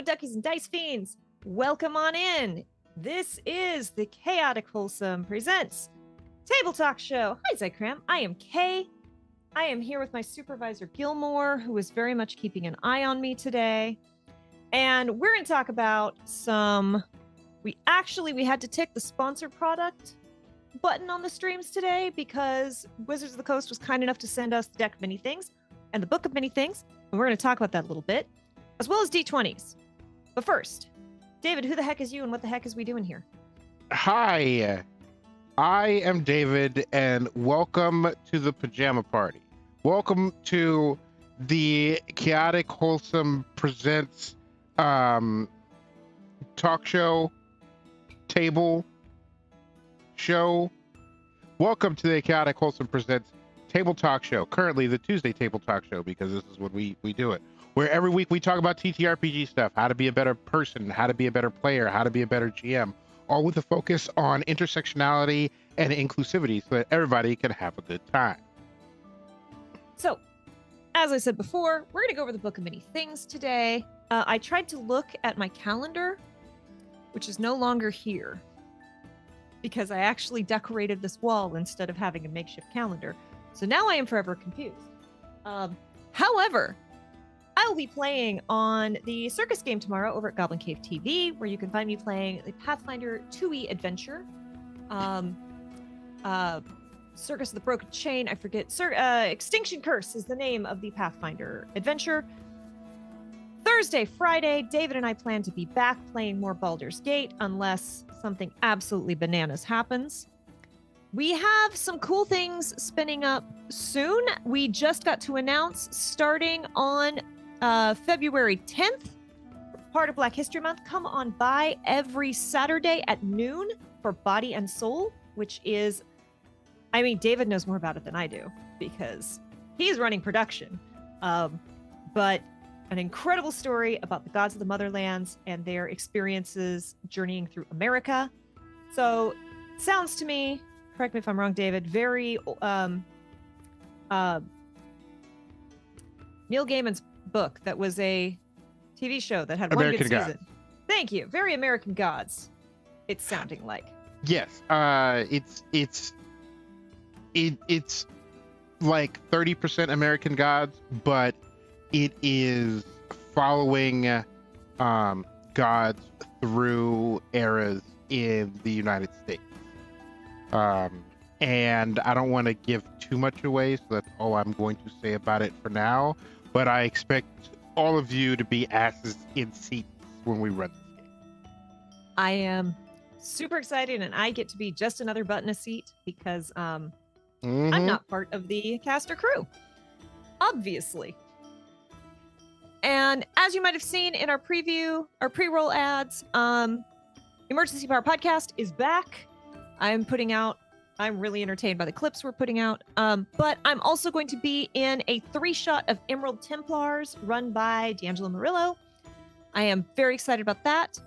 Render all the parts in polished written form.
duckies and dice fiends. Welcome on in. This is the Chaotic Wholesome Presents Table Talk Show. Hi, Zykram. I am Kay. I am here with my supervisor, Gilmore, who is very much keeping an eye on me today. And we're going to talk about we had to tick the sponsored product button on the streams today because Wizards of the Coast was kind enough to send us the deck of many things and the book of many things. And we're going to talk about that a little bit, as well as D20s. But first, David, who the heck is you and what the heck is we doing here? Hi, I am David, and welcome to the Pajama Party. Welcome to the Chaotic Wholesome Presents talk show, table show. Welcome to the Chaotic Wholesome Presents Table Talk Show, currently the Tuesday Table Talk Show, because this is when we do it, where every week we talk about TTRPG stuff, how to be a better person, how to be a better player, how to be a better GM, all with a focus on intersectionality and inclusivity so that everybody can have a good time. So, as I said before, we're going to go over the Book of Many Things today. I tried to look at my calendar, which is no longer here, because I actually decorated this wall instead of having a makeshift calendar. So now I am forever confused. However, I will be playing on the circus game tomorrow over at Goblin Cave TV, where you can find me playing the Pathfinder 2e adventure. Circus of the Broken Chain, I forget. Extinction Curse is the name of the Pathfinder adventure. Thursday, Friday, David and I plan to be back playing more Baldur's Gate unless something absolutely bananas happens. We have some cool things spinning up soon. We just got to announce starting on February 10th, part of Black History Month. Come on by every Saturday at noon for Body and Soul, which is, I mean, David knows more about it than I do because he's running production. But an incredible story about the gods of the Motherlands and their experiences journeying through America. So, sounds to me, correct me if I'm wrong, David, very Neil Gaiman's book that was a TV show that had American one good season. Gods. Thank you. Very American Gods. It's sounding like. Yes, it's like 30% American Gods, but it is following gods through eras in the United States. And I don't want to give too much away, so that's all I'm going to say about it for now. But I expect all of you to be asses in seats when we run this game. I am super excited, and I get to be just another butt in a seat because I'm not part of the cast or crew, obviously. And as you might have seen in our preview, our pre-roll ads, Emergency Power Podcast is back. I'm really entertained by the clips we're putting out. But I'm also going to be in a 3-shot of Emerald Templars run by D'Angelo Murillo. I am very excited about that.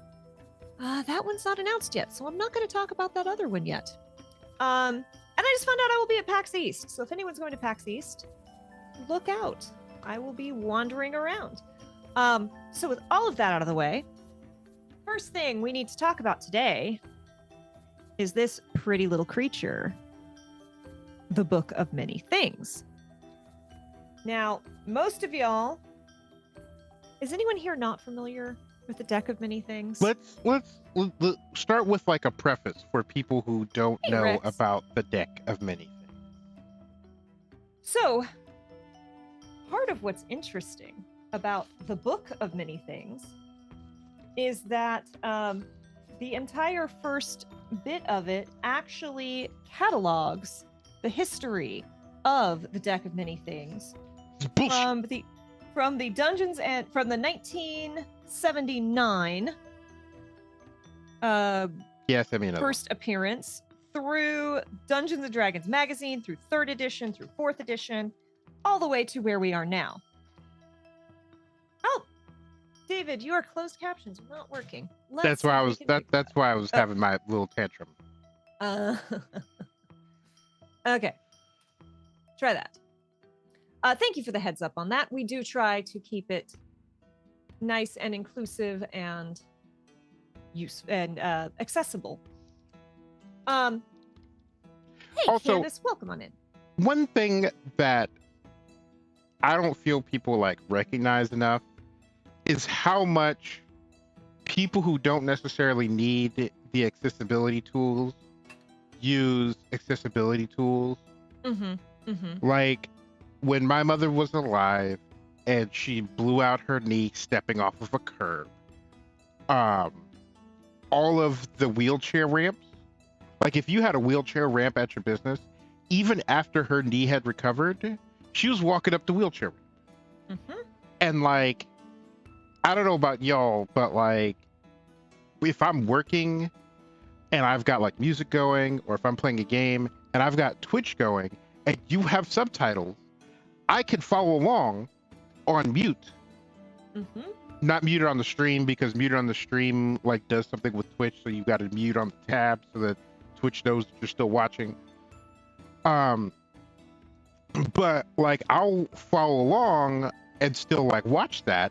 That one's not announced yet, so I'm not going to talk about that other one yet. And I just found out I will be at PAX East. So if anyone's going to PAX East, look out. I will be wandering around. So with all of that out of the way, first thing we need to talk about today is this pretty little creature, the Book of Many Things. Now, most of y'all, is anyone here not familiar with the Deck of Many Things? Let's start with like a preface for people who don't know Rex. about the Deck of Many Things. So, part of what's interesting about the Book of Many Things is that the entire first bit of it actually catalogs the history of the Deck of Many Things from the Dungeons and from the 1979 first appearance through Dungeons and Dragons magazine, through 3rd edition, through 4th edition, all the way to where we are now. Oh, David, your closed captions are not working. That's why I was having my little tantrum. Okay. Try that. Thank you for the heads up on that. We do try to keep it nice and inclusive and accessible. Hey, Also, Candace, welcome on in. one thing that I don't feel people like recognize enough is how much people who don't necessarily need the accessibility tools use accessibility tools. Like when my mother was alive and she blew out her knee stepping off of a curb, all of the wheelchair ramps, like if you had a wheelchair ramp at your business, even after her knee had recovered, she was walking up the wheelchair ramp. And like, I don't know about y'all, but like if I'm working and I've got like music going, or if I'm playing a game and I've got Twitch going and you have subtitles, I can follow along on mute. Not muted on the stream, because muted on the stream like does something with Twitch, so you've got to mute on the tab so that Twitch knows that you're still watching. But like I'll follow along and still like watch that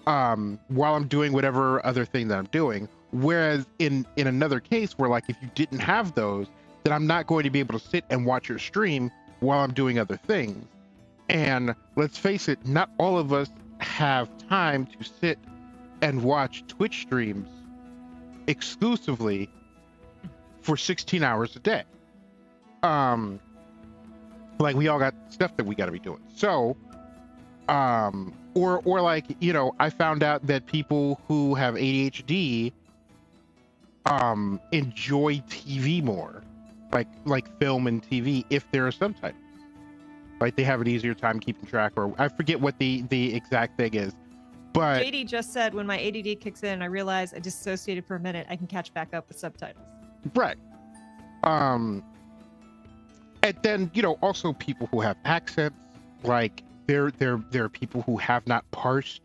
while I'm doing whatever other thing that I'm doing. Whereas in another case where like if you didn't have those, then I'm not going to be able to sit and watch your stream while I'm doing other things. And let's face it, not all of us have time to sit and watch Twitch streams exclusively for 16 hours a day. Like we all got stuff that we got to be doing. So, or like, you know, I found out that people who have ADHD enjoy TV more, like film and TV, if there are subtitles. Like they have an easier time keeping track, or I forget what the exact thing is. But JD just said, when my ADD kicks in, I realize I dissociated for a minute, I can catch back up with subtitles. Right. And then, you know, also people who have accents, like there are people who have not parsed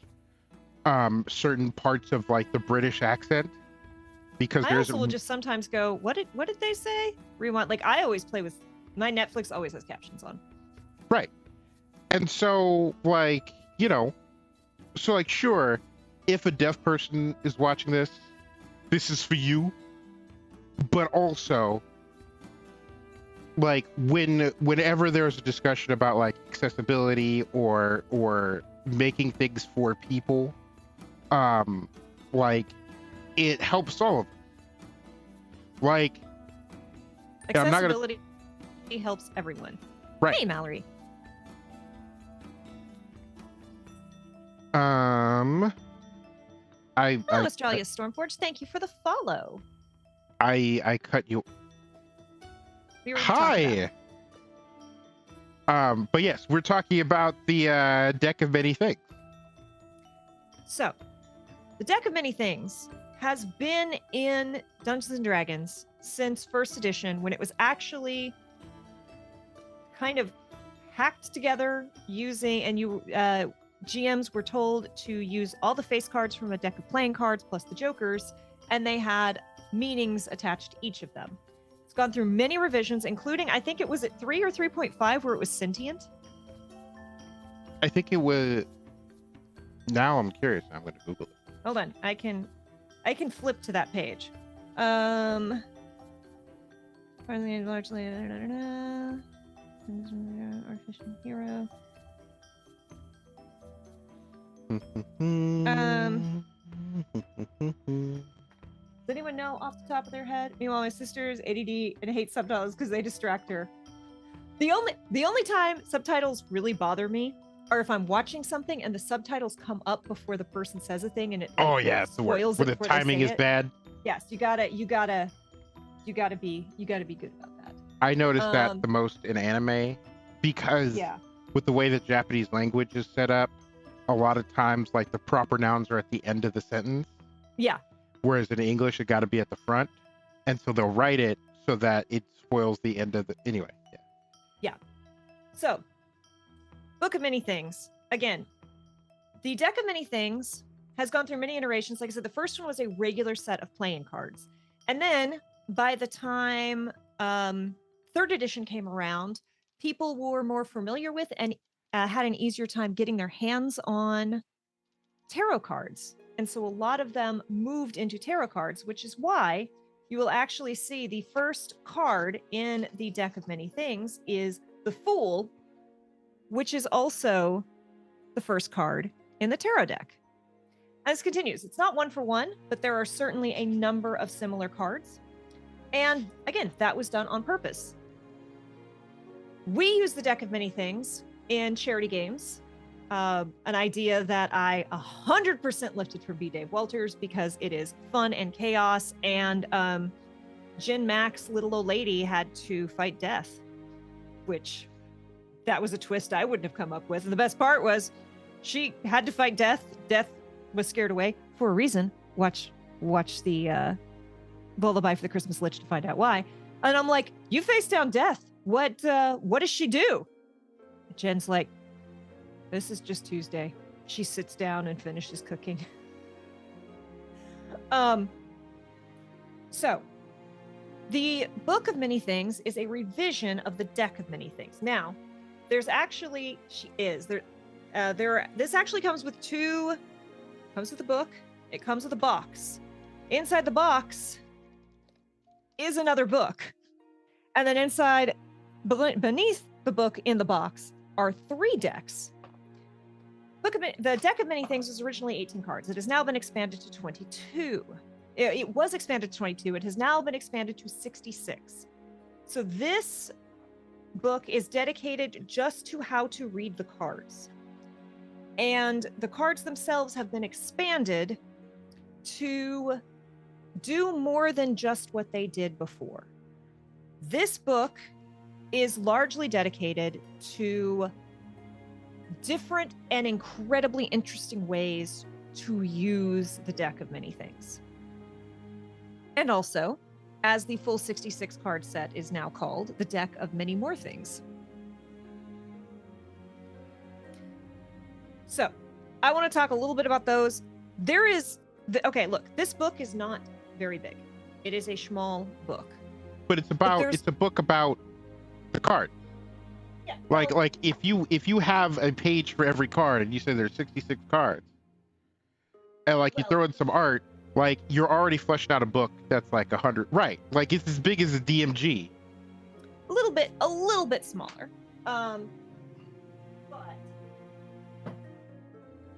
certain parts of like the British accent, because I also will just sometimes go, what did they say? Rewind. Like I always play with my Netflix always has captions on. Right. And so like, you know, so like sure, if a deaf person is watching this is for you. But also, like whenever there's a discussion about like accessibility or making things for people, like it helps all of them. Like accessibility helps everyone. Right. Hey, Mallory. Hello, Australia Stormforge. Thank you for the follow. I cut you. Hi. But yes, we're talking about the deck of many things. So, the deck of many things has been in Dungeons and Dragons since first edition, when it was actually kind of hacked together using, and GMs were told to use all the face cards from a deck of playing cards plus the jokers, and they had meanings attached to each of them. It's gone through many revisions, including, I think it was at 3 or 3.5 where it was sentient. I think it was. Now I'm curious. I'm going to Google it. Hold on, I can flip to that page. Largely artificial hero. Does anyone know off the top of their head? Meanwhile, my sister's ADD and hates subtitles because they distract her. The only time subtitles really bother me are if I'm watching something and the subtitles come up before the person says a thing and it spoils where it the timing is bad. Yes, you gotta be good about that. I noticed that the most in anime, because with the way that Japanese language is set up, a lot of times like the proper nouns are at the end of the sentence. Yeah. Whereas in English, it got to be at the front, and so they'll write it so that it spoils the end of the. Anyway. Yeah. So, Book of Many Things. Again, the Deck of Many Things has gone through many iterations. Like I said, the first one was a regular set of playing cards. And then by the time third edition came around, people were more familiar with and had an easier time getting their hands on tarot cards. And so a lot of them moved into tarot cards, which is why you will actually see the first card in the deck of many things is the Fool, which is also the first card in the tarot deck. As continues, it's not one for one, but there are certainly a number of similar cards. And again, that was done on purpose. We use the deck of many things in charity games. An idea that I 100% lifted from B. Dave Walters because it is fun and chaos. And Jen Mack's little old lady had to fight death, which that was a twist I wouldn't have come up with. And the best part was she had to fight death. Death was scared away for a reason. Watch the Lullaby for the Christmas Lich to find out why. And I'm like, you face down death. What does she do? Jen's like, this is just Tuesday. She sits down and finishes cooking. So the Book of Many Things is a revision of the Deck of Many Things. Now, there's actually, this actually comes with the book. It comes with a box. Inside the box is another book. And then beneath the book in the box are 3 decks. The Deck of Many Things was originally 18 cards. It has now been expanded to 22. It was expanded to 22. It has now been expanded to 66. So this book is dedicated just to how to read the cards. And the cards themselves have been expanded to do more than just what they did before. This book is largely dedicated to different and incredibly interesting ways to use the Deck of Many Things. And also, as the full 66 card set is now called, the Deck of Many More Things. So, I want to talk a little bit about those. Okay, look, this book is not very big. It is a small book. But it's a book about the card. Yeah. Like if you have a page for every card and you say there's 66 cards, and you throw in some art, you're already fleshing out a book that's 100, right? It's as big as a DMG. A little bit smaller. But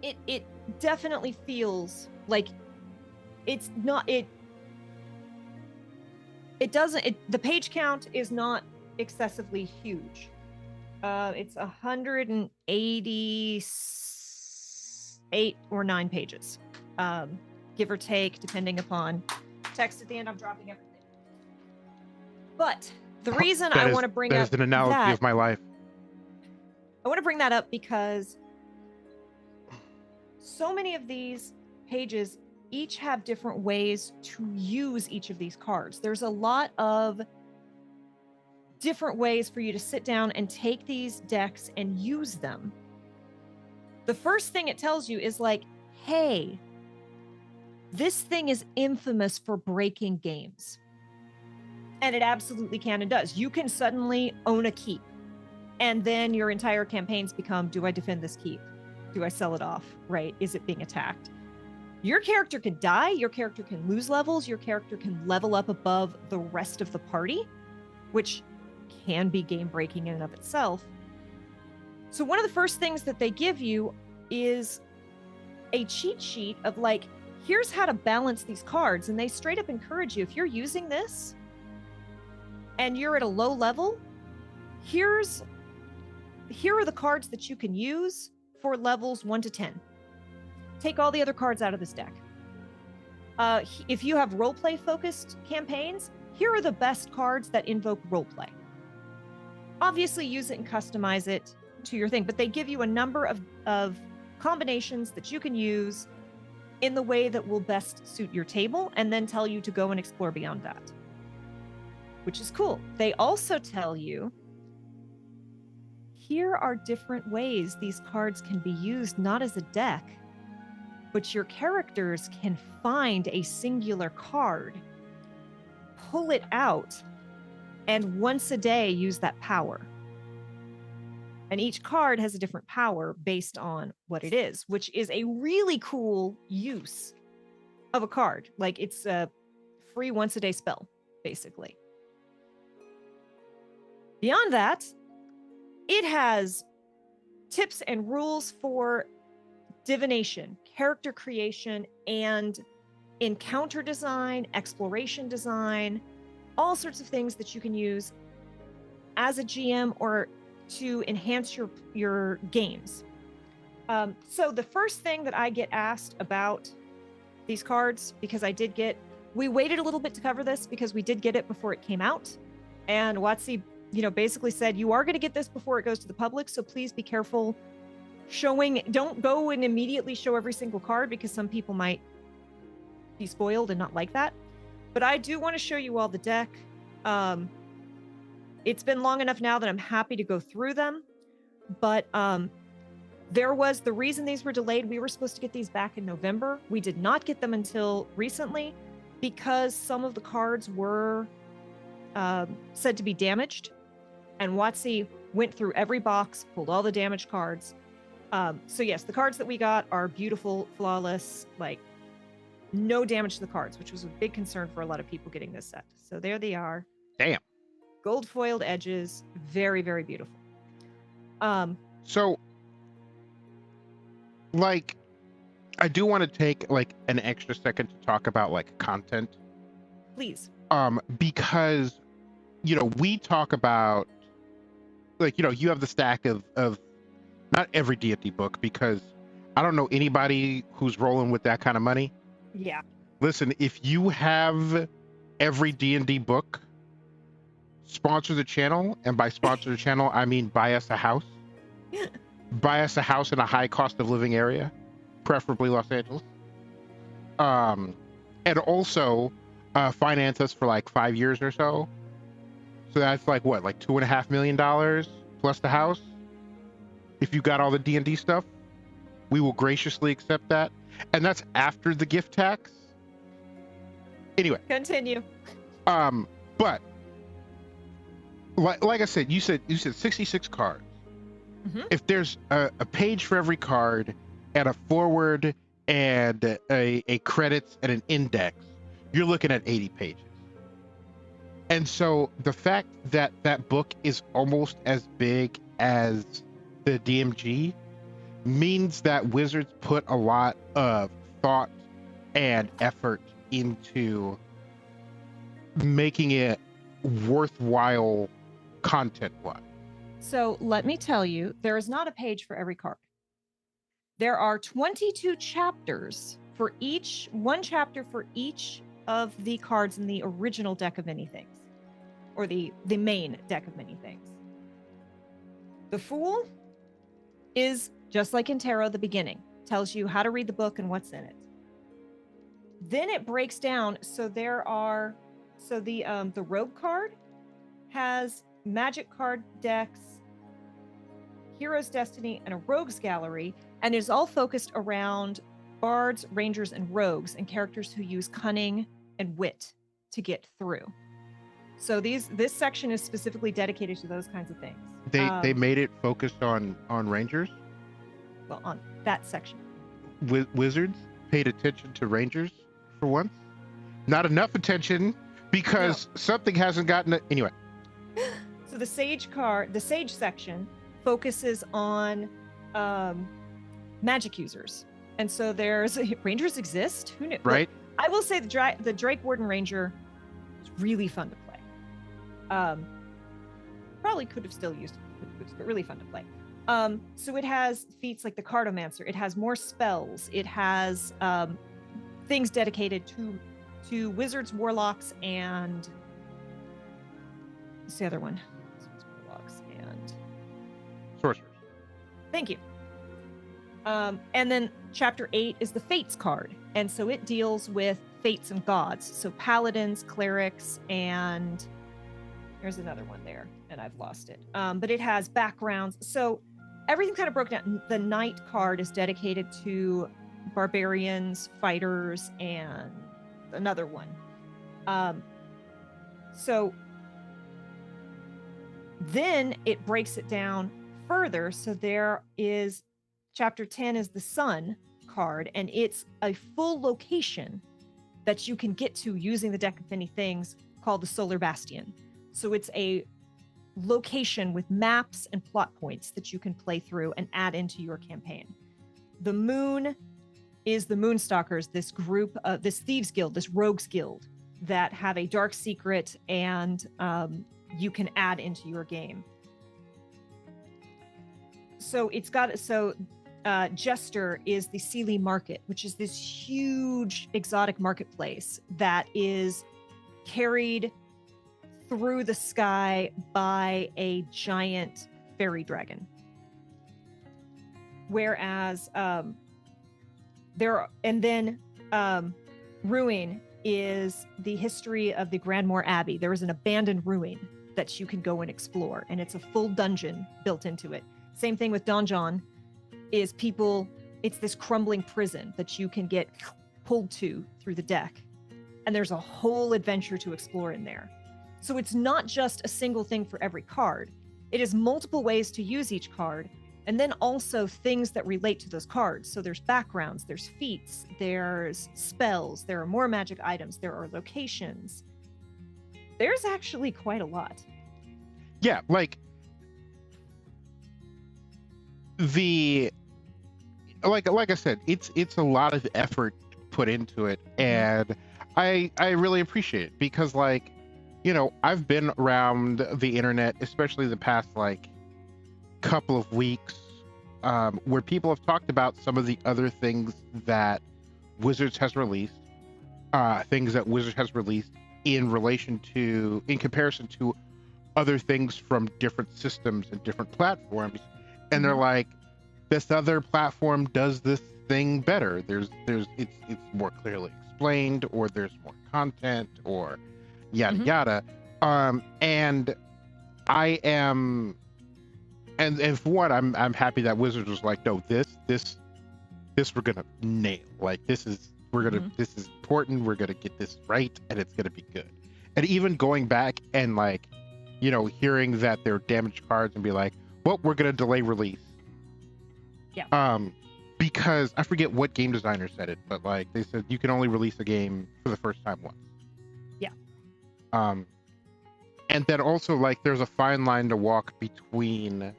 it definitely feels like it's not the page count is not excessively huge. It's 188 or 9 pages, give or take, depending upon text at the end. I'm dropping everything. But the reason I want to bring up that is an analogy of my life. I want to bring that up because so many of these pages each have different ways to use each of these cards. There's a lot of different ways for you to sit down and take these decks and use them. The first thing it tells you is hey, this thing is infamous for breaking games. And it absolutely can and does. You can suddenly own a keep. And then your entire campaigns become, do I defend this keep? Do I sell it off? Right? Is it being attacked? Your character can die. Your character can lose levels. Your character can level up above the rest of the party, which can be game breaking in and of itself. So one of the first things that they give you is a cheat sheet of here's how to balance these cards. And they straight up encourage you, if you're using this and you're at a low level, here are the cards that you can use for levels 1 to 10. Take all the other cards out of this deck. If you have roleplay focused campaigns, here are the best cards that invoke roleplay. Obviously, use it and customize it to your thing, but they give you a number of combinations that you can use in the way that will best suit your table, and then tell you to go and explore beyond that, which is cool. They also tell you, here are different ways these cards can be used, not as a deck, but your characters can find a singular card, pull it out, and once a day use that power. And each card has a different power based on what it is, which is a really cool use of a card. Like it's a free once a day spell, basically. Beyond that, it has tips and rules for divination, character creation, and encounter design, exploration design, all sorts of things that you can use as a GM or to enhance your games. So the first thing that I get asked about these cards, because we waited a little bit to cover this because we did get it before it came out, and WotC, basically said, you are going to get this before it goes to the public, so please be careful don't go and immediately show every single card because some people might be spoiled and not like that. But I do want to show you all the deck. It's been long enough now that I'm happy to go through them, but the reason these were delayed, we were supposed to get these back in November. We did not get them until recently because some of the cards were said to be damaged, and WotC went through every box, pulled all the damaged cards. So yes, the cards that we got are beautiful, flawless, like no damage to the cards, which was a big concern for a lot of people getting this set. So there they are. Damn. Gold foiled edges, very, very beautiful. So, like, I do want to take like an extra second to talk about like content. Please. Because, we talk about like, you have the stack of not every D&D book, because I don't know anybody who's rolling with that kind of money. Yeah. Listen, if you have every D&D book, sponsor the channel, and by sponsor the channel, I mean buy us a house. Buy us a house in a high cost of living area, preferably Los Angeles. And also finance us for like 5 years or so. So that's like what, like $2.5 million plus the house. If you got all the D&D stuff, we will graciously accept that. And that's after the gift tax. Anyway. Continue. But like I said, you said 66 cards. Mm-hmm. If there's a page for every card and a forward and a credits and an index, you're looking at 80 pages. And so the fact that that book is almost as big as the DMG means that Wizards put a lot of thought and effort into making it worthwhile content-wise. So let me tell you, there is not a page for every card. There are 22 chapters for one chapter for each of the cards in the original deck of many things, or the main deck of many things. The Fool is just like in Tarot, the beginning tells you how to read the book and what's in it. Then it breaks down. So the Rogue card has Magic card decks, Hero's Destiny, and a Rogues Gallery, and is all focused around bards, rangers, and rogues, and characters who use cunning and wit to get through. So this section is specifically dedicated to those kinds of things. They made it focused on Rangers? Well, on that section. Wizards paid attention to Rangers for once? Not enough attention, because something hasn't gotten it. Anyway. So the Sage section focuses on magic users. And so there's Rangers exist. Who knew? Right. Look, I will say the Drake Warden Ranger is really fun to play. Probably could have still used it, but really fun to play. So it has feats like the Cartomancer. It has more spells. It has things dedicated to wizards, warlocks, and what's the other one? Warlocks and sorcerers. Thank you. And then chapter 8 is the Fates card. And so it deals with fates and gods. So paladins, clerics, and there's another one there, and I've lost it. But it has backgrounds. So everything kind of broke down. The Knight card is dedicated to barbarians, fighters, and another one. So then it breaks it down further. So there is chapter 10 is the sun card, and it's a full location that you can get to using the deck of many things called the Solar Bastion. So it's a location with maps and plot points that you can play through and add into your campaign. The moon is the Moonstalkers, this group, this thieves guild, this rogues guild that have a dark secret, and you can add into your game. So it's got Jester is the Sealy Market, which is this huge exotic marketplace that is carried through the sky by a giant fairy dragon. Whereas Ruin is the history of the Grandmore Abbey. There is an abandoned ruin that you can go and explore, and it's a full dungeon built into it. Same thing with Donjon is it's this crumbling prison that you can get pulled to through the deck. And there's a whole adventure to explore in there. So it's not just a single thing for every card. It is multiple ways to use each card, and then also things that relate to those cards. So there's backgrounds, there's feats, there's spells, there are more magic items, there are locations. There's actually quite a lot. Yeah, like like I said, it's a lot of effort put into it, and I really appreciate it because, like, you know, I've been around the internet, especially the past like couple of weeks, where people have talked about some of the other things that Wizards has released, things that Wizards has released in comparison to other things from different systems and different platforms, and they're like, this other platform does this thing better. It's more clearly explained, or there's more content, or yada yada. And I am, and for one, I'm happy that Wizards was like, no, this we're gonna nail. Like, this is important. We're gonna get this right, and it's gonna be good. And even going back and, like, you know, hearing that they're damaged cards and be like, well, we're gonna delay release. Yeah. Because I forget what game designer said it, but like they said you can only release a game for the first time once. Yeah. And then also, like, there's a fine line to walk between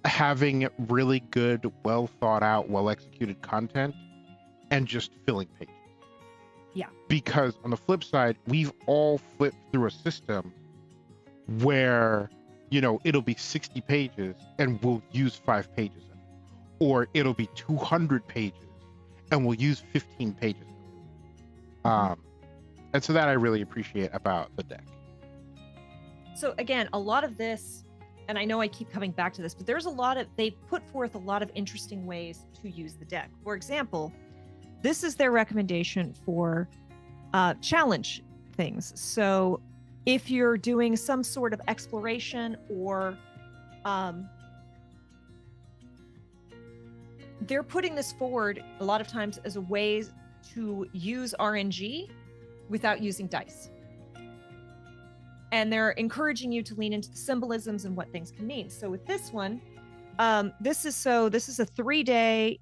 having really good, well thought out, well executed content and just filling pages. Yeah. Because on the flip side, we've all flipped through a system where, you know, it'll be 60 pages and we'll use 5 pages of it. Or it'll be 200 pages and we'll use 15 pages of it. And so that I really appreciate about the deck. So again, a lot of this, and I know I keep coming back to this, but they put forth a lot of interesting ways to use the deck. For example, this is their recommendation for challenge things. So if you're doing some sort of exploration, or they're putting this forward a lot of times as a way to use RNG without using dice. And they're encouraging you to lean into the symbolisms and what things can mean. So with this one, this is a 3-day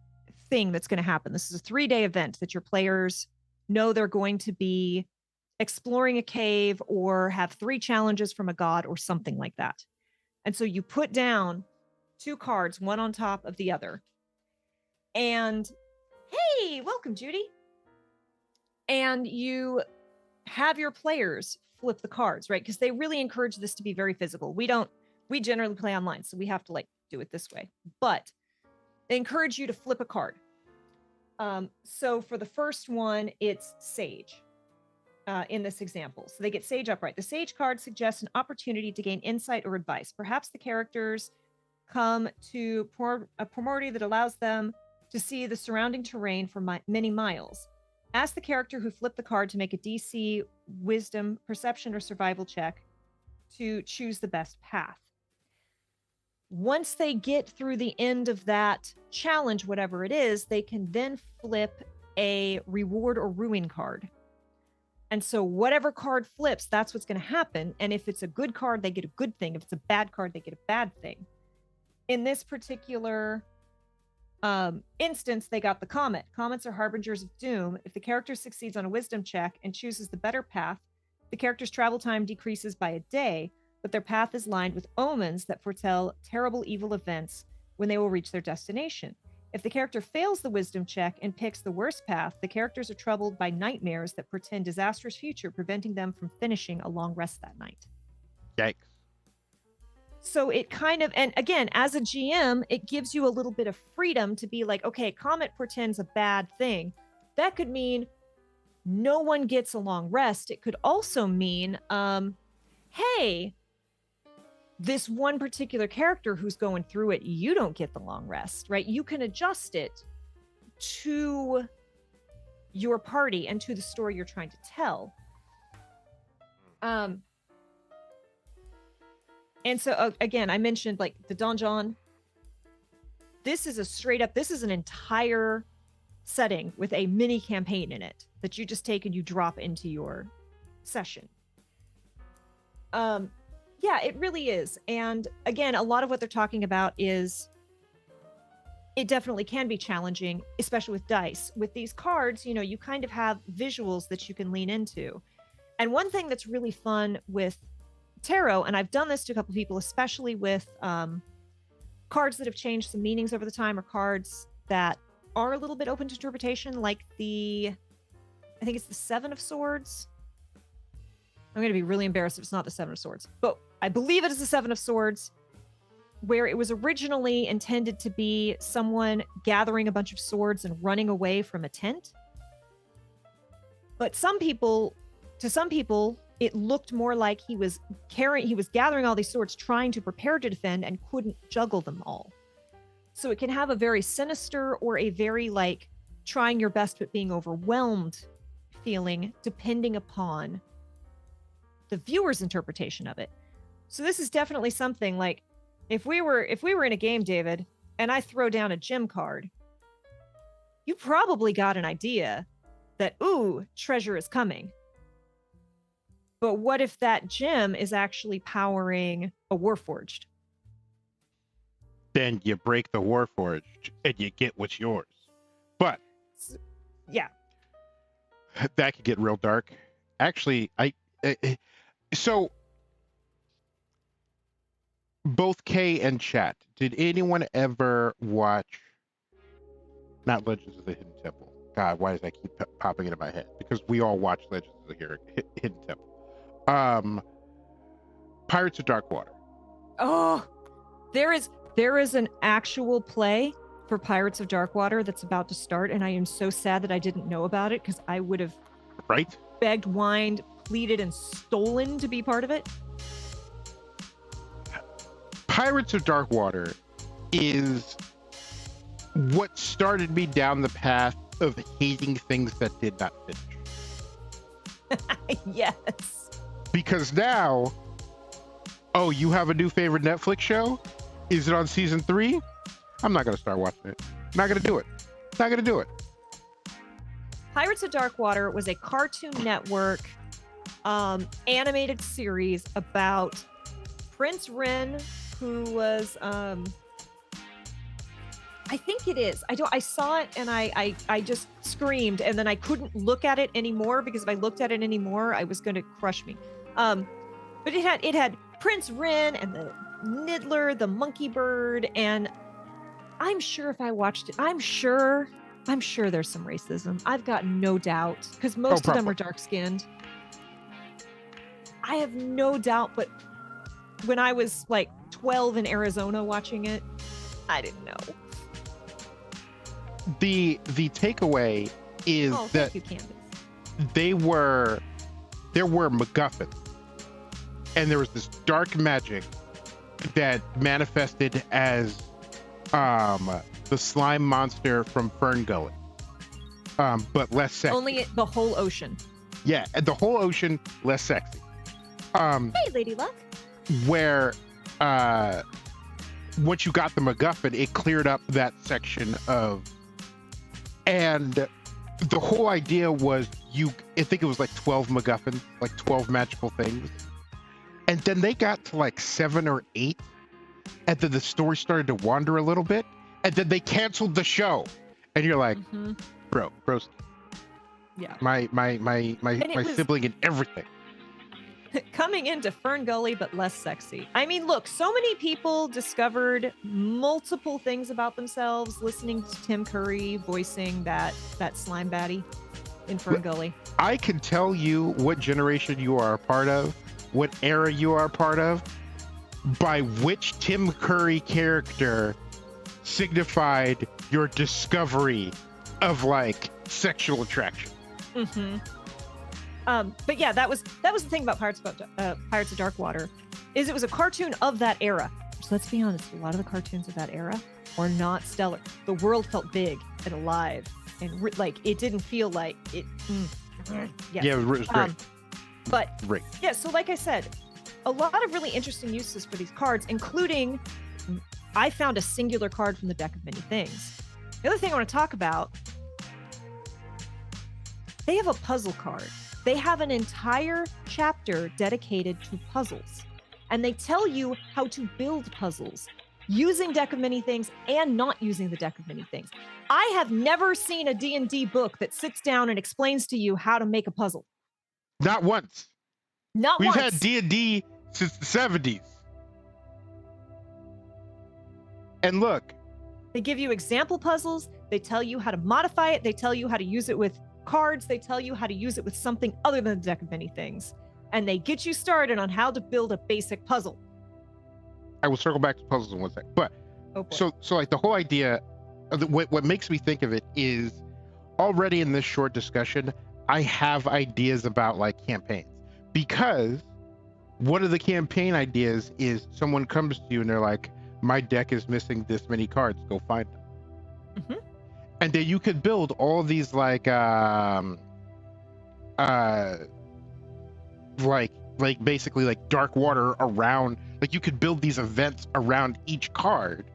thing that's going to happen. This is a 3-day event that your players know they're going to be exploring a cave or have 3 challenges from a god or something like that. And so you put down 2 cards, one on top of the other. And hey, welcome, Judy. And you have your players flip the cards, right? Because they really encourage this to be very physical. We generally play online, so we have to like do it this way. But they encourage you to flip a card. So for the first one, it's Sage in this example. So they get Sage upright. The Sage card suggests an opportunity to gain insight or advice. Perhaps the characters come to a primordial that allows them to see the surrounding terrain for many miles. Ask the character who flipped the card to make a DC, Wisdom, Perception, or Survival check to choose the best path. Once they get through the end of that challenge, whatever it is, they can then flip a reward or ruin card. And so whatever card flips, that's what's going to happen. And if it's a good card, they get a good thing. If it's a bad card, they get a bad thing. In this particular instance, they got the comet. Comets are harbingers of doom. If the character succeeds on a wisdom check and chooses the better path, the character's travel time decreases by a day, but their path is lined with omens that foretell terrible evil events when they will reach their destination. If the character fails the wisdom check and picks the worst path, the characters are troubled by nightmares that portend disastrous future, preventing them from finishing a long rest that night. Yikes. So it kind of, and again, as a GM, it gives you a little bit of freedom to be like, okay, comet portends a bad thing. That could mean no one gets a long rest. It could also mean, hey, this one particular character who's going through it, you don't get the long rest, right? You can adjust it to your party and to the story you're trying to tell. And so again, I mentioned like the donjon. This is this is an entire setting with a mini campaign in it that you just take and you drop into your session. Yeah, it really is. And again, a lot of what they're talking about is it definitely can be challenging, especially with dice. With these cards, you know, you kind of have visuals that you can lean into. And one thing that's really fun with tarot, and I've done this to a couple of people, especially with cards that have changed some meanings over the time, or cards that are a little bit open to interpretation, like I think it's the Seven of Swords. I'm going to be really embarrassed if it's not the Seven of Swords, but I believe it is the Seven of Swords, where it was originally intended to be someone gathering a bunch of swords and running away from a tent. But to some people, it looked more like he was gathering all these swords, trying to prepare to defend, and couldn't juggle them all. So it can have a very sinister or a very like trying your best but being overwhelmed feeling, depending upon the viewer's interpretation of it. So this is definitely something like if we were in a game, David, and I throw down a gem card, you probably got an idea that, ooh, treasure is coming. But what if that gem is actually powering a Warforged? Then you break the Warforged and you get what's yours. But yeah, that could get real dark. Actually, so both Kay and Chat, did anyone ever watch, not Legends of the Hidden Temple? God, why does that keep popping into my head? Because we all watch Legends of the Hidden Temple. Pirates of Darkwater. Oh, there is an actual play for Pirates of Darkwater that's about to start, and I am so sad that I didn't know about it, because I would have begged, whined, pleaded, and stolen to be part of it. Pirates of Darkwater is what started me down the path of hating things that did not finish. Yes. Because now, oh, you have a new favorite Netflix show? Is it on season 3? I'm not going to start watching it. Not going to do it. Not going to do it. Pirates of Darkwater was a Cartoon Network animated series about Prince Rin, who was I think it is. I saw it and I just screamed, and then I couldn't look at it anymore, because if I looked at it anymore, I was going to crush me. But it had Prince Rin and the Niddler, the monkey bird, and I'm sure if I watched it, I'm sure there's some racism. I've got no doubt, because most of them are dark-skinned. I have no doubt, but when I was like 12 in Arizona watching it, I didn't know. The takeaway is that there were MacGuffins, and there was this dark magic that manifested as the slime monster from Fern Gully, but less sexy. Only the whole ocean. Yeah, and the whole ocean less sexy. Hey, Lady Luck. Where once you got the MacGuffin, it cleared up that section of, and the whole idea was I think it was like 12 MacGuffins, like 12 magical things. And then they got to like 7 or 8, and then the story started to wander a little bit, and then they canceled the show. And you're like, bro, Yeah. my was sibling and everything. coming into Fern Gully, but less sexy. I mean, look, so many people discovered multiple things about themselves listening to Tim Curry voicing that slime baddie in Fern Gully. I can tell you what generation you are a part of, what era you are a part of, by which Tim Curry character signified your discovery of like sexual attraction. But yeah, that was the thing about Pirates of Darkwater, is it was a cartoon of that era. So let's be honest, a lot of the cartoons of that era were not stellar. The world felt big and alive, and like it didn't feel like it. Yes. Yeah, it was great. But great. Yeah, so like I said, a lot of really interesting uses for these cards, including I found a singular card from the deck of many things. The other thing I want to talk about, they have a puzzle card. They have an entire chapter dedicated to puzzles, and they tell you how to build puzzles using Deck of Many Things and not using the Deck of Many Things. I have never seen a D&D book that sits down and explains to you how to make a puzzle. Not once. Not We've once. had D&D since the 70s. And look, they give you example puzzles. They tell you how to modify it. They tell you how to use it with cards. They tell you how to use it with something other than the Deck of Many Things. And they get you started on how to build a basic puzzle. I will circle back to puzzles in one sec. But so like the whole idea of what makes me think of it is already in this short discussion, I have ideas about like campaigns, because one of the campaign ideas is someone comes to you and they're like, my deck is missing this many cards, go find them. And then you could build all these like basically like dark water around, like you could build these events around each card.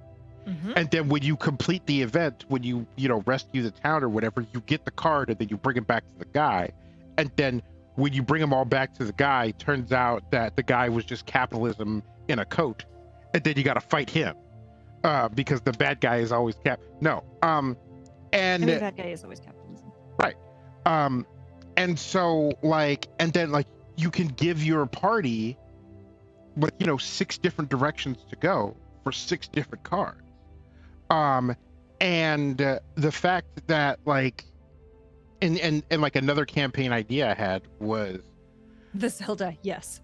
And then when you complete the event, when you rescue the town or whatever, you get the card and then you bring it back to the guy. And then when you bring them all back to the guy, turns out that the guy was just capitalism in a coat. And then you got to fight him because the bad guy is always and the bad guy is always capitalism. Right. And so like, and then like you can give your party like 6 different directions to go for 6 different cards. And the fact that like and like another campaign idea I had was the Zelda. Yes.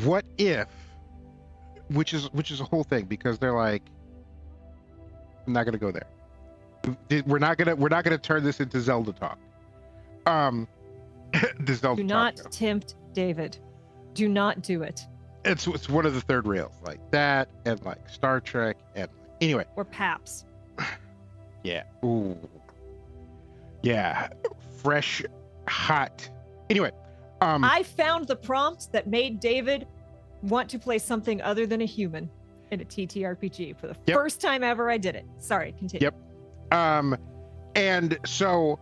What if, which is a whole thing, because they're like, I'm not gonna go there. We're not gonna turn this into Zelda talk. The Zelda do not talk, tempt David. Do not do it. It's one of the third rails, like that, and like Star Trek, and anyway. Or PAPS. Yeah. Ooh. Yeah. Fresh, hot. Anyway. I found the prompt that made David want to play something other than a human in a TTRPG for the first time ever. I did it. Sorry, continue. Yep. And so,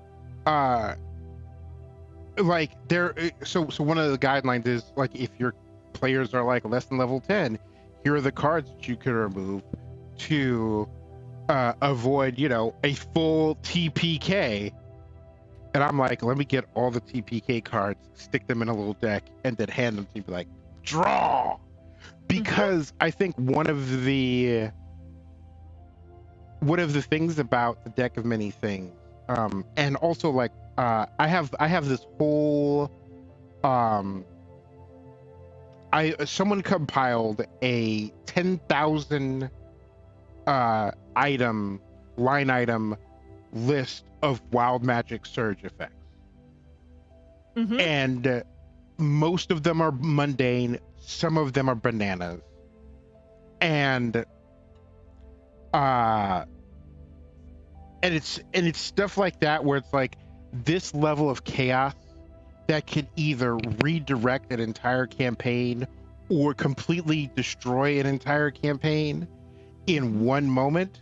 like there, so one of the guidelines is like, if your players are like less than level 10, here are the cards that you can remove to avoid, a full TPK. And I'm like, let me get all the TPK cards, stick them in a little deck, and then hand them to you, be like, draw. Because I think one of the things about the Deck of Many Things, and also like I have this whole someone compiled a 10,000 line item list of wild magic surge effects. And most of them are mundane, some of them are bananas, and it's stuff like that where it's like this level of chaos that can either redirect an entire campaign or completely destroy an entire campaign in one moment,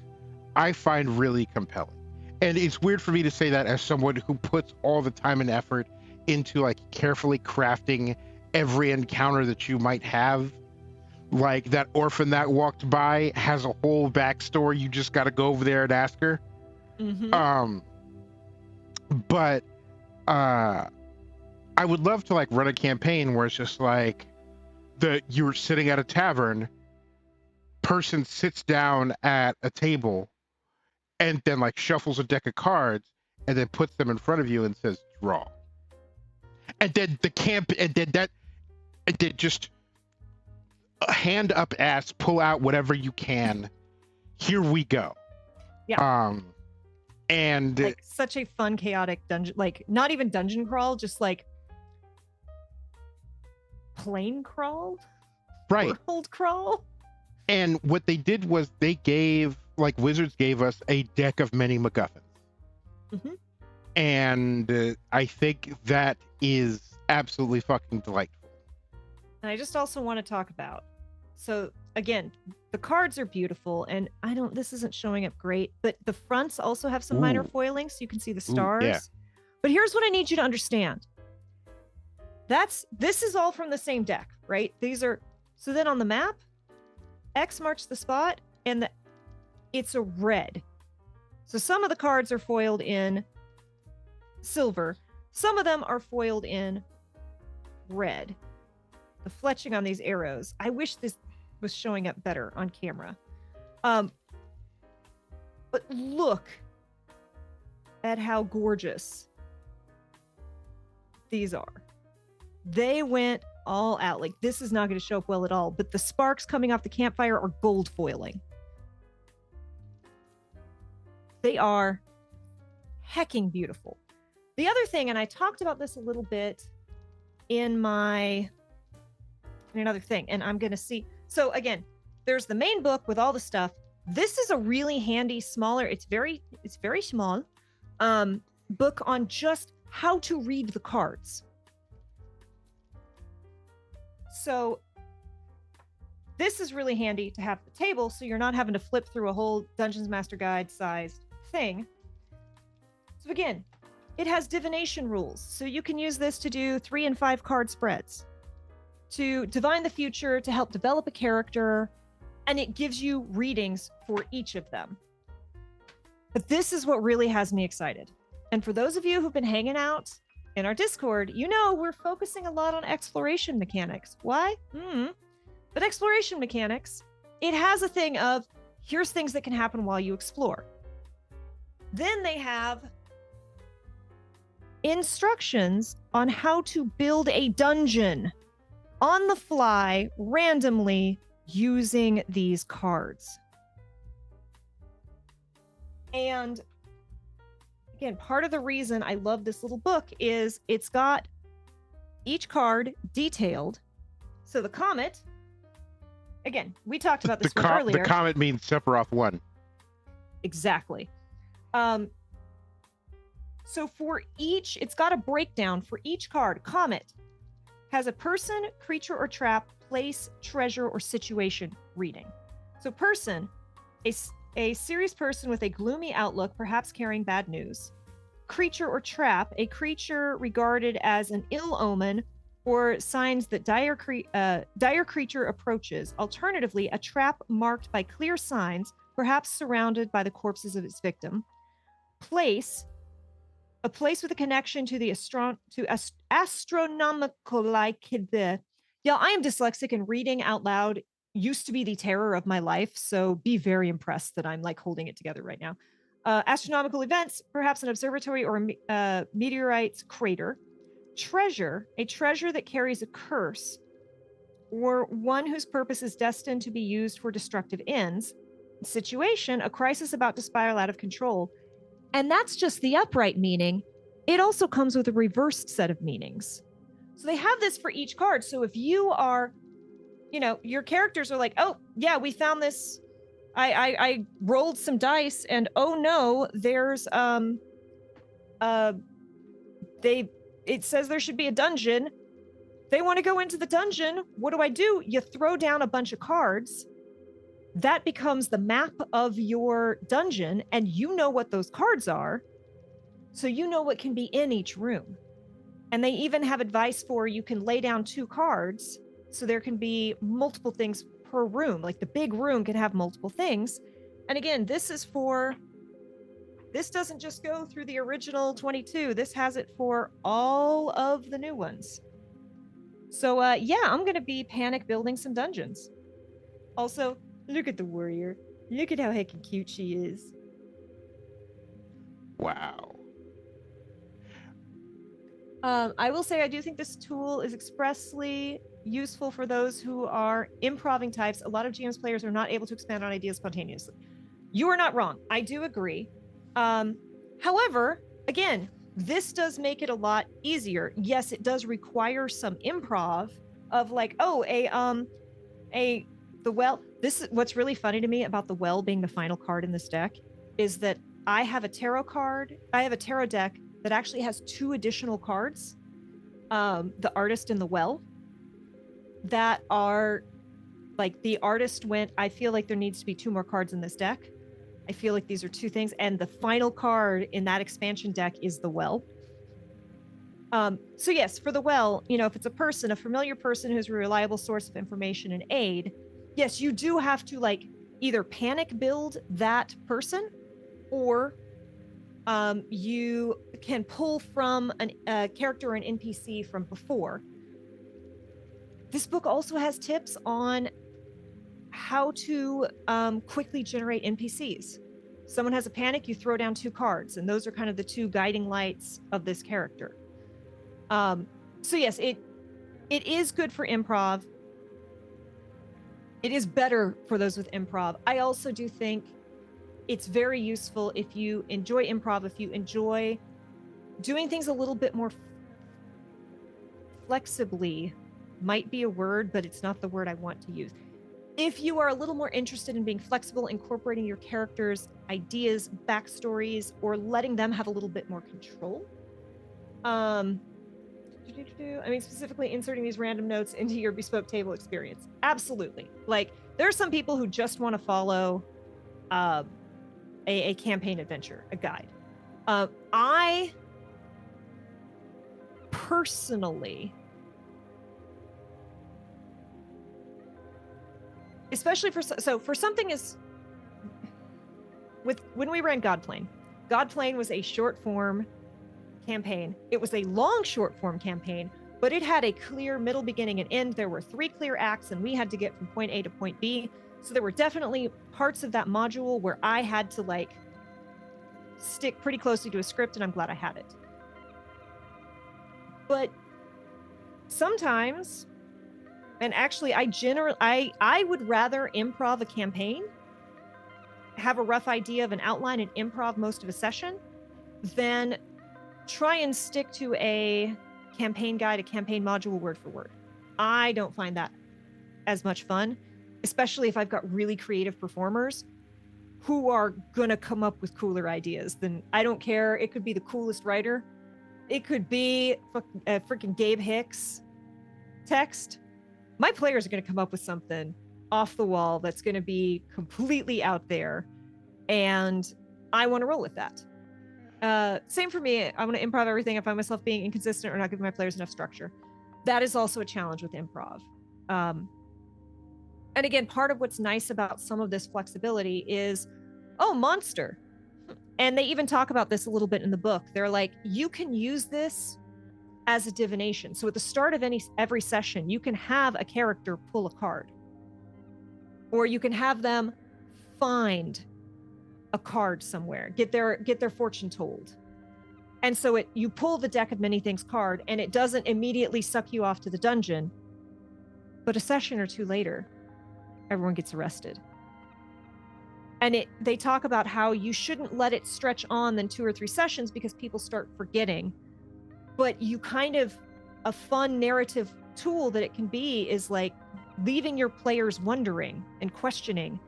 I find really compelling. And it's weird for me to say that as someone who puts all the time and effort into like carefully crafting every encounter that you might have. Like that orphan that walked by has a whole backstory. You just got to go over there and ask her. Mm-hmm. But I would love to like run a campaign where it's just like you're sitting at a tavern, person sits down at a table and then like shuffles a deck of cards and then puts them in front of you and says draw. And then just a hand up ass, pull out whatever you can. Here we go. Yeah. And like such a fun, chaotic dungeon, like not even dungeon crawl, just like plane crawl, right. world crawl. And what they did was they gave, like Wizards gave us a deck of many MacGuffins. Mm-hmm. And I think that is absolutely fucking delightful. And I just also want to talk about, so again, the cards are beautiful, and this isn't showing up great, but the fronts also have some minor foiling, so you can see the stars. Yeah. But here's what I need you to understand. This is all from the same deck, right? So then on the map, X marks the spot, and it's a red. So some of the cards are foiled in silver. Some of them are foiled in red. The fletching on these arrows. I wish this was showing up better on camera. But look at how gorgeous these are. They went all out. Like, this is not going to show up well at all, but the sparks coming off the campfire are gold foiling. They are hecking beautiful. The other thing, and I talked about this a little bit in another thing, and I'm going to see. So again, there's the main book with all the stuff. This is a really handy, smaller, it's very small, book on just how to read the cards. So this is really handy to have at the table, so you're not having to flip through a whole Dungeons Master Guide sized thing. So again, it has divination rules, so you can use this to do 3 and 5 card spreads, to divine the future, to help develop a character, and it gives you readings for each of them. But this is what really has me excited. And for those of you who've been hanging out in our Discord, you know we're focusing a lot on exploration mechanics. Why? But exploration mechanics, it has a thing of, here's things that can happen while you explore. Then they have instructions on how to build a dungeon on the fly, randomly, using these cards. And again, part of the reason I love this little book is it's got each card detailed. So the comet, again, we talked about this one earlier. The comet means Sephiroth 1. Exactly. So for each, it's got a breakdown for each card. Comet has a person, creature, or trap, place, treasure, or situation reading. So person, a serious person with a gloomy outlook, perhaps carrying bad news. Creature or trap, a creature regarded as an ill omen or signs that dire creature approaches. Alternatively, a trap marked by clear signs, perhaps surrounded by the corpses of its victim. Place, a place with a connection to the astronomical, like the. Yeah, I am dyslexic, and reading out loud used to be the terror of my life. So be very impressed that I'm like holding it together right now. Astronomical events, perhaps an observatory or a meteorite's crater. Treasure, a treasure that carries a curse, or one whose purpose is destined to be used for destructive ends. Situation, a crisis about to spiral out of control. And that's just the upright meaning. It also comes with a reversed set of meanings. So they have this for each card. So if you are, your characters are like, oh, yeah, we found this. I rolled some dice, and oh no, there's it says there should be a dungeon. They want to go into the dungeon. What do? You throw down a bunch of cards. that becomes the map of your dungeon, and you know what those cards are, so you know what can be in each room. And they even have advice for you can lay down 2 cards, so there can be multiple things per room. Like the big room can have multiple things. And again, this doesn't just go through the original 22. This has it for all of the new ones. So yeah, I'm gonna be panic building some dungeons. Also, look at the warrior. Look at how heckin' cute she is. Wow. I will say I do think this tool is expressly useful for those who are improving types. A lot of GM's players are not able to expand on ideas spontaneously. You are not wrong. I do agree. However, again, this does make it a lot easier. Yes, it does require some improv of like, oh, the well. This is what's really funny to me about the well being the final card in this deck is that I have a tarot deck that actually has 2 additional cards, the artist and the well, that are like the artist went, I feel like there needs to be 2 more cards in this deck. I feel like these are 2 things. And the final card in that expansion deck is the well. So yes, for the well, if it's a familiar person who's a reliable source of information and aid, yes, you do have to like either panic build that person or you can pull from a character or an NPC from before. This book also has tips on how to quickly generate NPCs. Someone has a panic, you throw down 2 cards, and those are kind of the 2 guiding lights of this character. So yes, it is good for improv. It is better for those with improv. I also do think it's very useful if you enjoy improv, if you enjoy doing things a little bit more flexibly, might be a word, but it's not the word I want to use. If you are a little more interested in being flexible, incorporating your characters' ideas, backstories, or letting them have a little bit more control. Specifically inserting these random notes into your bespoke table experience. Absolutely. Like, there are some people who just want to follow a campaign adventure, a guide. I personally, especially for something is when we ran Godplane was a short form campaign. It was a long short form campaign, but it had a clear middle, beginning, and end. There were 3 clear acts, and we had to get from point A to point B. So there were definitely parts of that module where I had to like stick pretty closely to a script, and I'm glad I had it. But sometimes, and actually I would rather improv a campaign, have a rough idea of an outline and improv most of a session than try and stick to a campaign guide, a campaign module word for word. I don't find that as much fun, especially if I've got really creative performers who are gonna come up with cooler ideas. Then I don't care. It could be the coolest writer. It could be freaking Gabe Hicks text. My players are gonna come up with something off the wall that's gonna be completely out there, and I want to roll with that. Same for me. I want to improv everything. I find myself being inconsistent or not giving my players enough structure. That is also a challenge with improv. And again, part of what's nice about some of this flexibility is, monster. And they even talk about this a little bit in the book. They're like, you can use this as a divination. So at the start of every session, you can have a character pull a card, or you can have them find a card somewhere, get their fortune told. And so you pull the deck of many things card, and it doesn't immediately suck you off to the dungeon, but a session or 2 later, everyone gets arrested. And they talk about how you shouldn't let it stretch on than 2 or 3 sessions because people start forgetting. But you kind of, a fun narrative tool that it can be is like leaving your players wondering and questioning,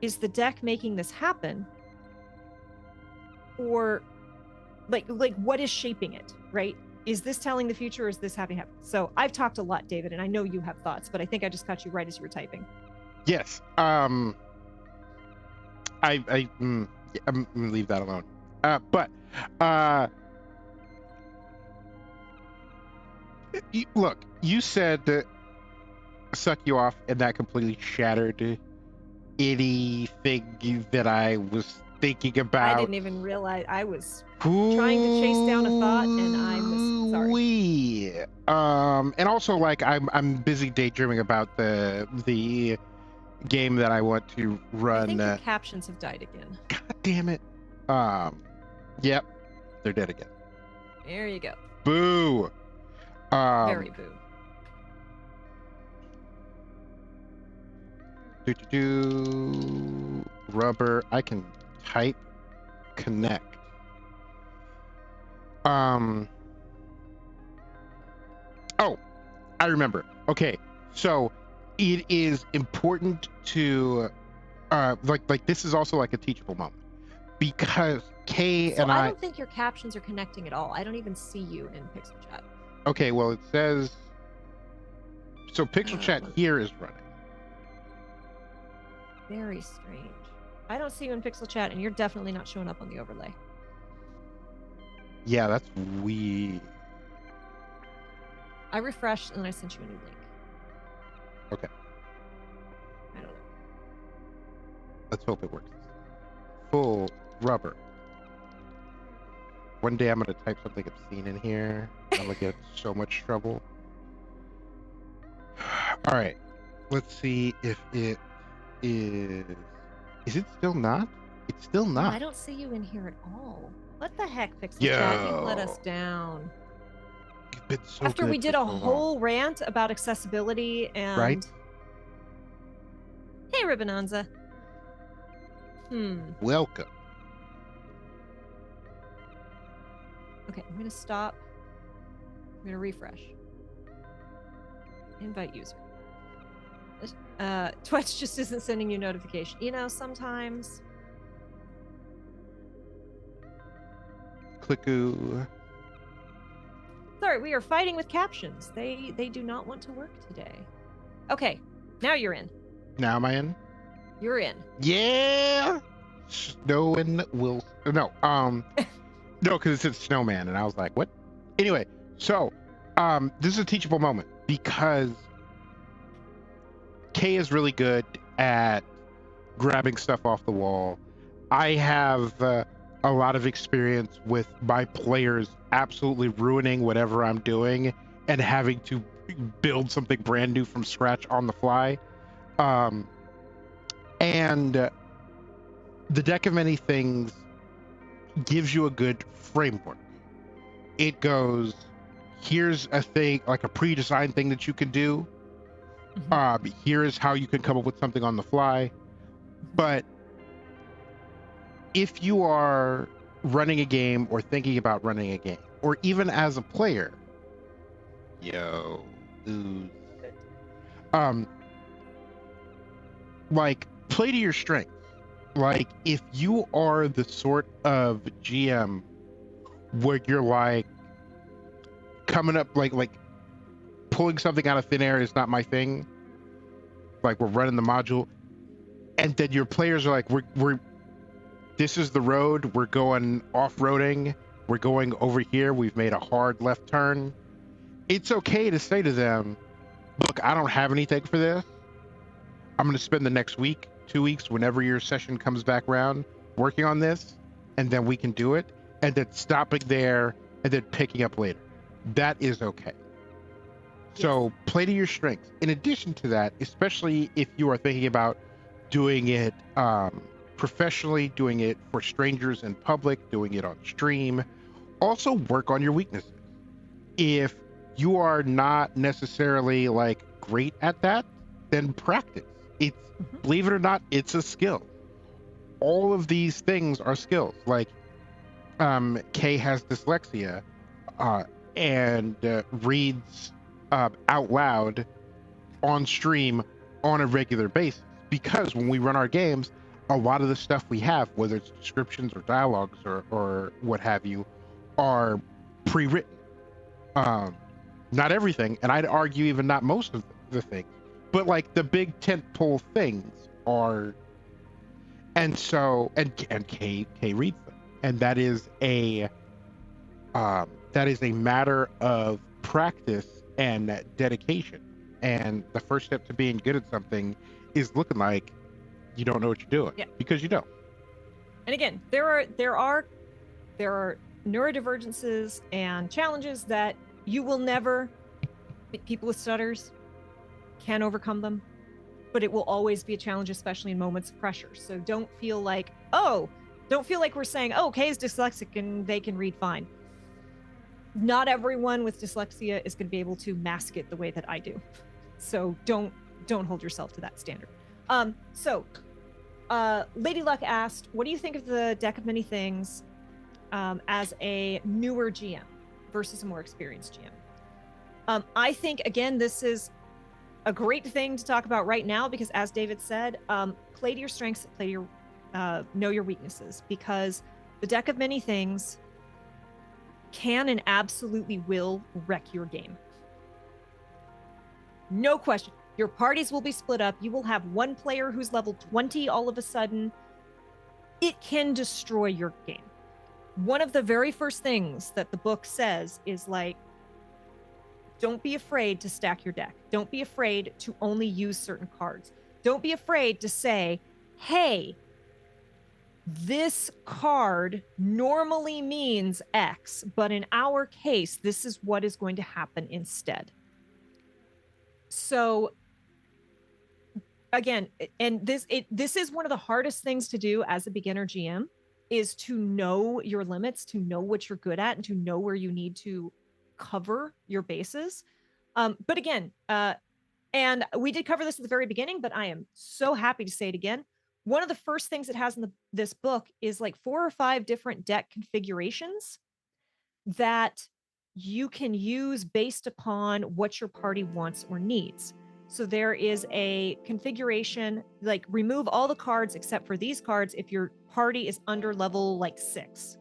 is the deck making this happen? Or like what is shaping it, right? Is this telling the future, or is this having happened? So I've talked a lot, David, and I know you have thoughts, but I think I just caught you right as you were typing. Yes. Yeah, I'm gonna leave that alone. But look, you said that suck you off, and that completely shattered anything that I was thinking about. I didn't even realize I was trying to chase down a thought, and I was sorry. And also, like, I'm busy daydreaming about the game that I want to run. I think your captions have died again. God damn it. Yep, they're dead again. There you go. Boo. Very boo. Rubber. I can type connect. Oh, I remember. Okay, so it is important to like this is also like a teachable moment because Kay So and I don't think your captions are connecting at all. I don't even see you in Pixel Chat. Okay, well, it says so Pixel Chat here is running. Very strange. I don't see you in Pixel Chat, and you're definitely not showing up on the overlay. Yeah, that's weird. I refreshed and I sent you a new link. Okay. I don't know. Let's hope it works. Full rubber. One day I'm gonna type something obscene in here. I'm gonna get so much trouble. All right. Let's see if it is. Is it still not? It's still not. No, I don't see you in here at all. What the heck, Pixel Chat? You've let us down. You've been so After good we did for a so whole long. rant about accessibility and Right? Hey, Ribbonanza. Welcome. Okay, I'm gonna stop. I'm gonna refresh. Invite user. Twitch just isn't sending you notification. You know, sometimes. Clicku. Sorry, we are fighting with captions. They do not want to work today. Okay, now you're in. Now am I in? You're in. Yeah. Snowing will no because it said snowman and I was like, what? Anyway, so this is a teachable moment because Kay is really good at grabbing stuff off the wall. I have a lot of experience with my players absolutely ruining whatever I'm doing and having to build something brand new from scratch on the fly. And the deck of many things gives you a good framework. It goes, here's a thing, like a pre-designed thing that you can do. Here's how you can come up with something on the fly. But if you are running a game or thinking about running a game, or even as a player, like play to your strengths. Like if you are the sort of GM where you're like coming up like pulling something out of thin air is not my thing, like we're running the module and then your players are like we're this is the road, we're going off-roading, we're going over here, we've made a hard left turn, it's okay to say to them, look, I don't have anything for this. I'm going to spend the next week, 2 weeks, whenever your session comes back around, working on this, and then we can do it, and then stopping there and then picking up later. That is okay. Yes. So play to your strengths. In addition to that, especially if you are thinking about doing it professionally, doing it for strangers in public, doing it on stream, also work on your weaknesses. If you are not necessarily like great at that, then practice. It's believe it or not, it's a skill. All of these things are skills. Like Kay has dyslexia and reads out loud on stream on a regular basis, because when we run our games, a lot of the stuff we have, whether it's descriptions or dialogues or what have you, are pre-written. Not everything, and I'd argue even not most of the things, but like the big tentpole things are, and so and Kay reads them, and that is a matter of practice and dedication. And the first step to being good at something is looking like you don't know what you're doing, because you don't. And again, there are neurodivergences and challenges that you will never, people with stutters can overcome them, but it will always be a challenge, especially in moments of pressure. So don't feel like we're saying, oh, Kay's dyslexic and they can read fine. Not everyone with dyslexia is going to be able to mask it the way that I do. So don't hold yourself to that standard. Lady Luck asked, what do you think of the deck of many things as a newer GM versus a more experienced GM? I think, again, this is a great thing to talk about right now, because as David said, play to your strengths, play to your, know your weaknesses, because the deck of many things can and absolutely will wreck your game. No question. Your parties will be split up. You will have one player who's level 20 all of a sudden. It can destroy your game. One of the very first things that the book says is like, don't be afraid to stack your deck. Don't be afraid to only use certain cards. Don't be afraid to say, hey, this card normally means X, but in our case, this is what is going to happen instead. So again, and this is one of the hardest things to do as a beginner GM, is to know your limits, to know what you're good at, and to know where you need to cover your bases. But again, and we did cover this at the very beginning, but I am so happy to say it again. One of the first things it has in this book is like 4 or 5 different deck configurations that you can use based upon what your party wants or needs. So there is a configuration, like remove all the cards except for these cards if your party is under level like 6,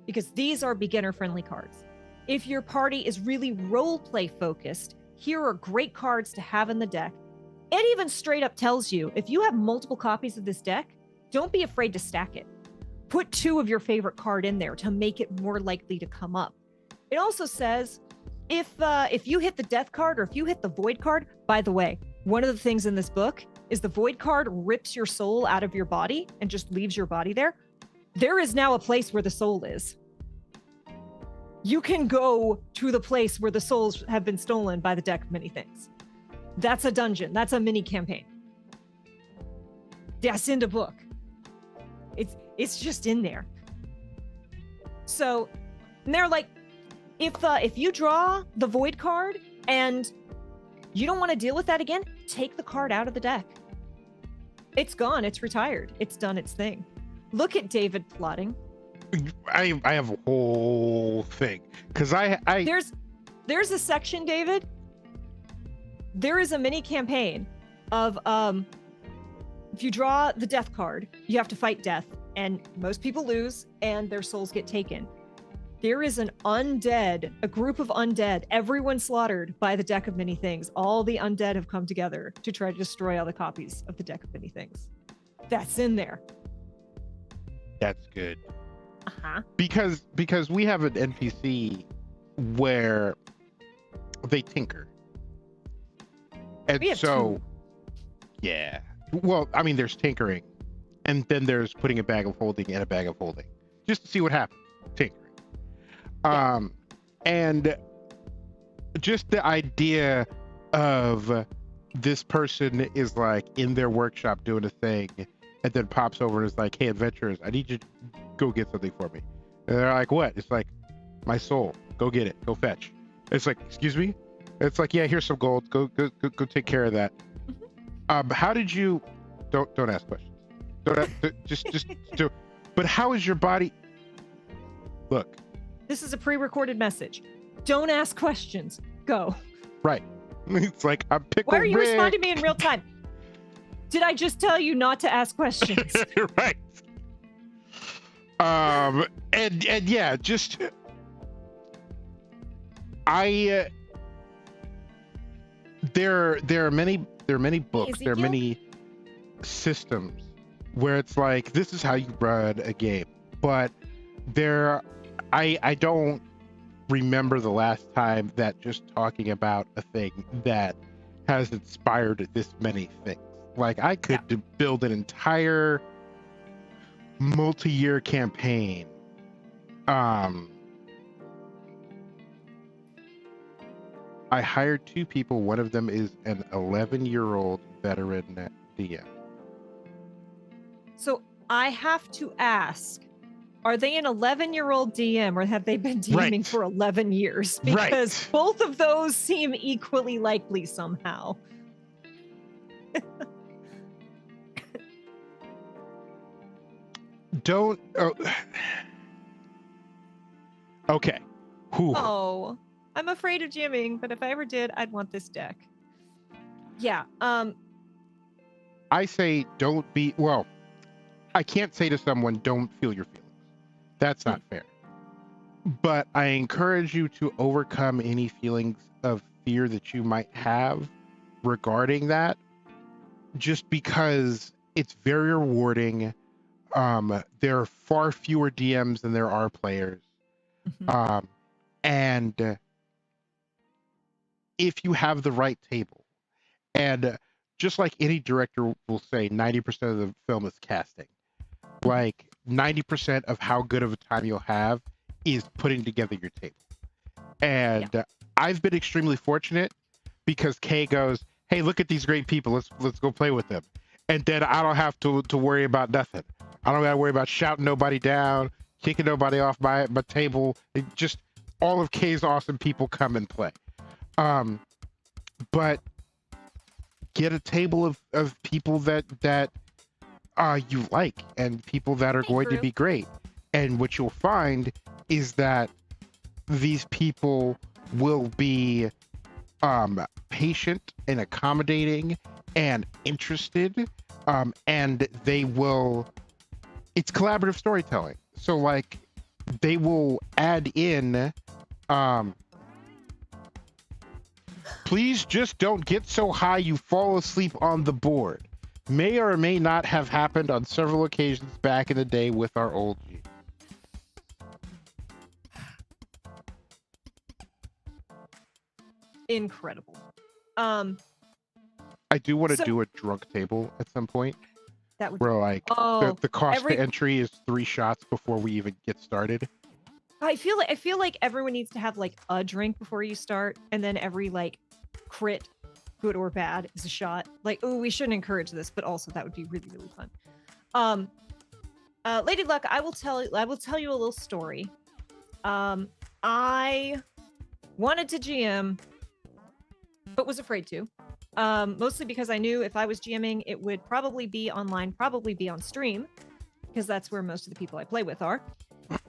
because these are beginner friendly cards. If your party is really role play focused, here are great cards to have in the deck. It even straight up tells you, if you have multiple copies of this deck, don't be afraid to stack it. Put 2 of your favorite card in there to make it more likely to come up. It also says, if you hit the death card or if you hit the void card, by the way, one of the things in this book is the void card rips your soul out of your body and just leaves your body there. There is now a place where the soul is. You can go to the place where the souls have been stolen by the deck of many things. That's a dungeon. That's a mini campaign. That's in the book. It's just in there. So, and they're like, if you draw the void card and you don't want to deal with that again, take the card out of the deck. It's gone. It's retired. It's done its thing. Look at David plotting. I have a whole thing, because I there's a section, David. There is a mini campaign of if you draw the death card, you have to fight death, and most people lose and their souls get taken. There is a group of undead, everyone slaughtered by the deck of many things. All the undead have come together to try to destroy all the copies of the deck of many things. That's in there. That's good. Uh-huh. Because we have an NPC where they tinker. And we have so 2. Yeah. Well, I mean, there's tinkering, and then there's putting a bag of holding in a bag of holding, just to see what happens. Tinkering. Yeah. And just the idea of this person is like in their workshop doing a thing, and then pops over and is like, "Hey, adventurers, I need you to go get something for me." And they're like, "What?" It's like, "My soul. Go get it. Go fetch." It's like, "Excuse me?" It's like, "Yeah, here's some gold. Go take care of that." How did you? Don't ask questions. Just do. But how is your body? Look. This is a pre-recorded message. Don't ask questions. Go. Right. It's like, I'm Pickle Why are you Rick. responding to me in real time? Did I just tell you not to ask questions? Right. And yeah, just there are many there are many books, there are Ezekiel? many systems where it's like, this is how you run a game. But I don't remember the last time that just talking about a thing that has inspired this many things. Like, I could build an entire multi-year campaign. I hired 2 people. One of them is an 11-year-old veteran DM. So I have to ask, are they an 11-year-old DM or have they been DMing Right. for 11 years? Because Right. both of those seem equally likely somehow. Don't. Oh. Okay. Whew. Oh, I'm afraid of GMing, but if I ever did, I'd want this deck. Yeah. I say don't be. Well, I can't say to someone, don't feel your feelings. That's not fair. But I encourage you to overcome any feelings of fear that you might have regarding that, just because it's very rewarding. There are far fewer DMs than there are players. And if you have the right table, and just like any director will say, 90% of the film is casting. Like 90% of how good of a time you'll have is putting together your table. And I've been extremely fortunate because Kay goes, hey, look at these great people. Let's go play with them. And then I don't have to worry about nothing. I don't got to worry about shouting nobody down, kicking nobody off my table. It just all of Kay's awesome people come and play. But get a table of people that you like and people that are going to be great. And what you'll find is that these people will be patient and accommodating and interested, and they will, it's collaborative storytelling. So like they will add in, please just don't get so high you fall asleep on the board. May or may not have happened on several occasions back in the day with our old G. Incredible. I do want to do a drunk table at some point. That would where like the cost to entry is 3 shots before we even get started. I feel like everyone needs to have like a drink before you start, and then every like crit, good or bad, is a shot. Like, oh, we shouldn't encourage this, but also that would be really, really fun. Lady Luck, I will tell you a little story. I wanted to GM, but was afraid to. Mostly because I knew if I was GMing, it would probably be online, probably be on stream, because that's where most of the people I play with are.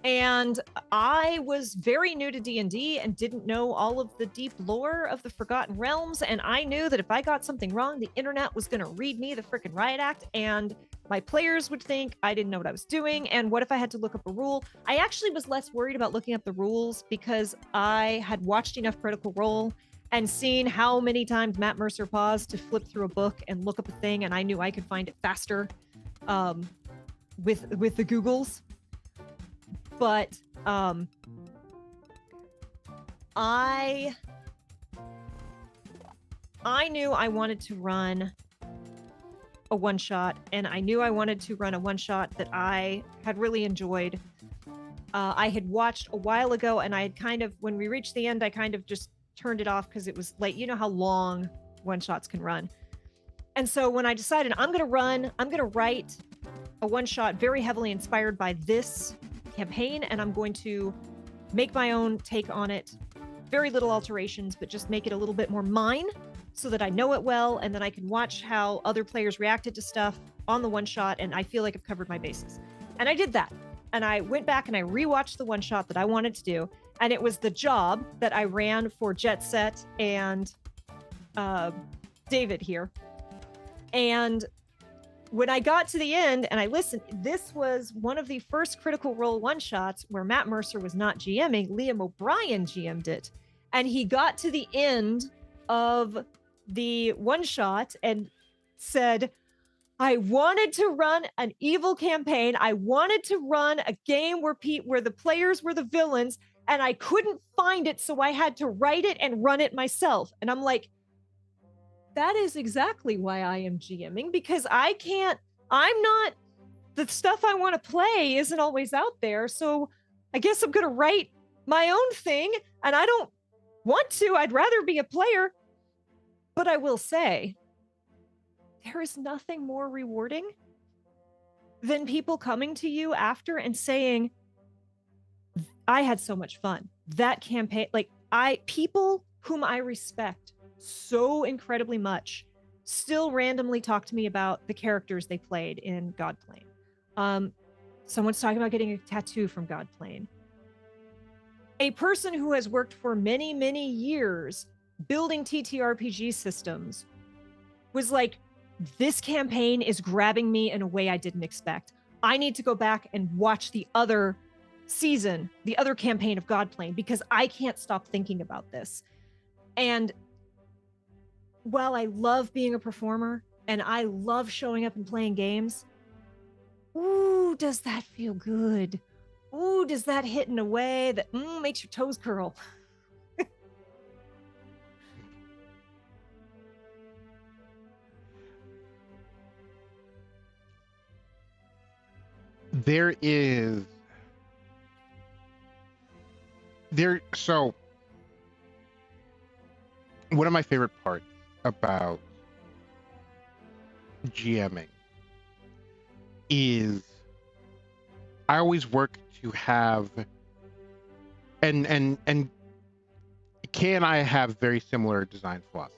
And I was very new to D&D and didn't know all of the deep lore of the Forgotten Realms, and I knew that if I got something wrong, the internet was going to read me the frickin' riot act, and my players would think I didn't know what I was doing, and what if I had to look up a rule? I actually was less worried about looking up the rules because I had watched enough Critical Role and seen how many times Matt Mercer paused to flip through a book and look up a thing, and I knew I could find it faster with the Googles. But I knew I wanted to run a one-shot, and I knew I wanted to run a one-shot that I had really enjoyed. I had watched a while ago, and I had kind of, when we reached the end, I kind of just turned it off because it was late. You know how long one-shots can run. And so when I decided I'm going to write a one-shot very heavily inspired by this campaign, and I'm going to make my own take on it. Very little alterations, but just make it a little bit more mine so that I know it well, and then I can watch how other players reacted to stuff on the one-shot, and I feel like I've covered my bases. And I did that. And I went back and I rewatched the one-shot that I wanted to do, and it was the job that I ran for Jet Set and David here. And when I got to the end and I listened, this was one of the first Critical Role one-shots where Matt Mercer was not GMing. Liam O'Brien GM'd it. And he got to the end of the one shot and said, I wanted to run an evil campaign. I wanted to run a game where the players were the villains, and I couldn't find it, so I had to write it and run it myself. And I'm like, that is exactly why I am GMing, because the stuff I want to play isn't always out there. So I guess I'm going to write my own thing, and I don't want to. I'd rather be a player. But I will say, there is nothing more rewarding than people coming to you after and saying, I had so much fun. That campaign, people whom I respect so incredibly much still randomly talk to me about the characters they played in Godplane. Someone's talking about getting a tattoo from Godplane. A person who has worked for many, many years building TTRPG systems was like, this campaign is grabbing me in a way I didn't expect. I need to go back and watch the other season, the other campaign of Godplane, because I can't stop thinking about this. And while I love being a performer and I love showing up and playing games, ooh, does that feel good? Ooh, does that hit in a way that makes your toes curl? So one of my favorite parts about GMing is I always work to have and Kay and I have very similar design philosophies.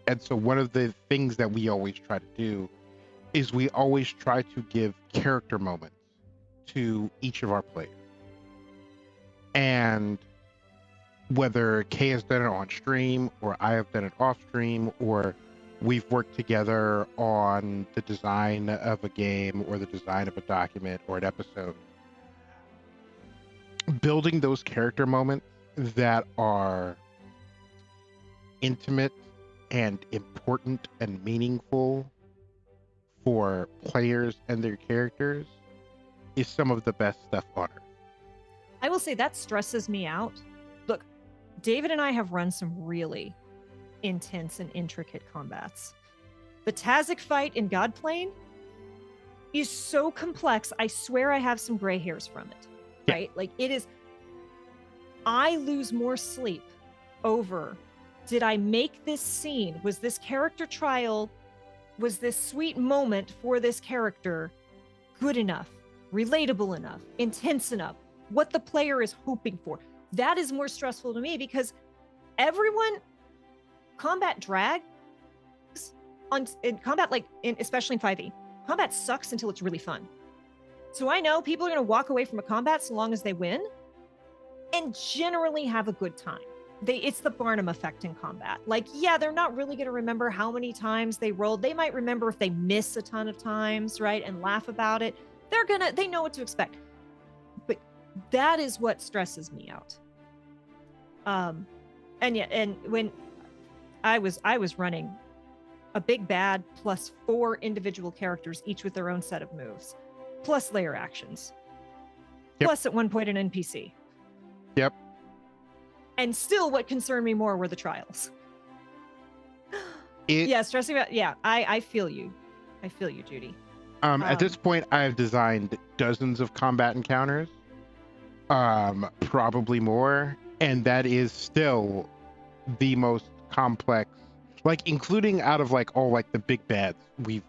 And so one of the things that we always try to do is we always try to give character moments to each of our players. And whether Kay has done it on stream or I have done it off stream, or we've worked together on the design of a game or the design of a document or an episode, building those character moments that are intimate and important and meaningful for players and their characters is some of the best stuff on Earth. I will say that stresses me out. Look, David and I have run some really intense and intricate combats. The Tazik fight in Godplane is so complex. I swear I have some gray hairs from it, right? Like, it is. I lose more sleep over, did I make this scene? Was this character trial, was this sweet moment for this character good enough, relatable enough, intense enough, what the player is hoping for? That is more stressful to me, because combat drags in combat, especially in 5e, combat sucks until it's really fun. So I know people are going to walk away from a combat so long as they win and generally have a good time. It's the Barnum effect in combat. They're not really going to remember how many times they rolled. They might remember if they miss a ton of times, right, and laugh about it. They know what to expect. But that is what stresses me out. And when I was running a big bad plus 4 individual characters, each with their own set of moves, plus layer actions, plus at one point an NPC. Yep. And still, what concerned me more were the trials. Stressing about. Yeah, I feel you. I feel you, Judy. At this point, I've designed dozens of combat encounters, probably more, and that is still the most complex. Including out of all the big bads we've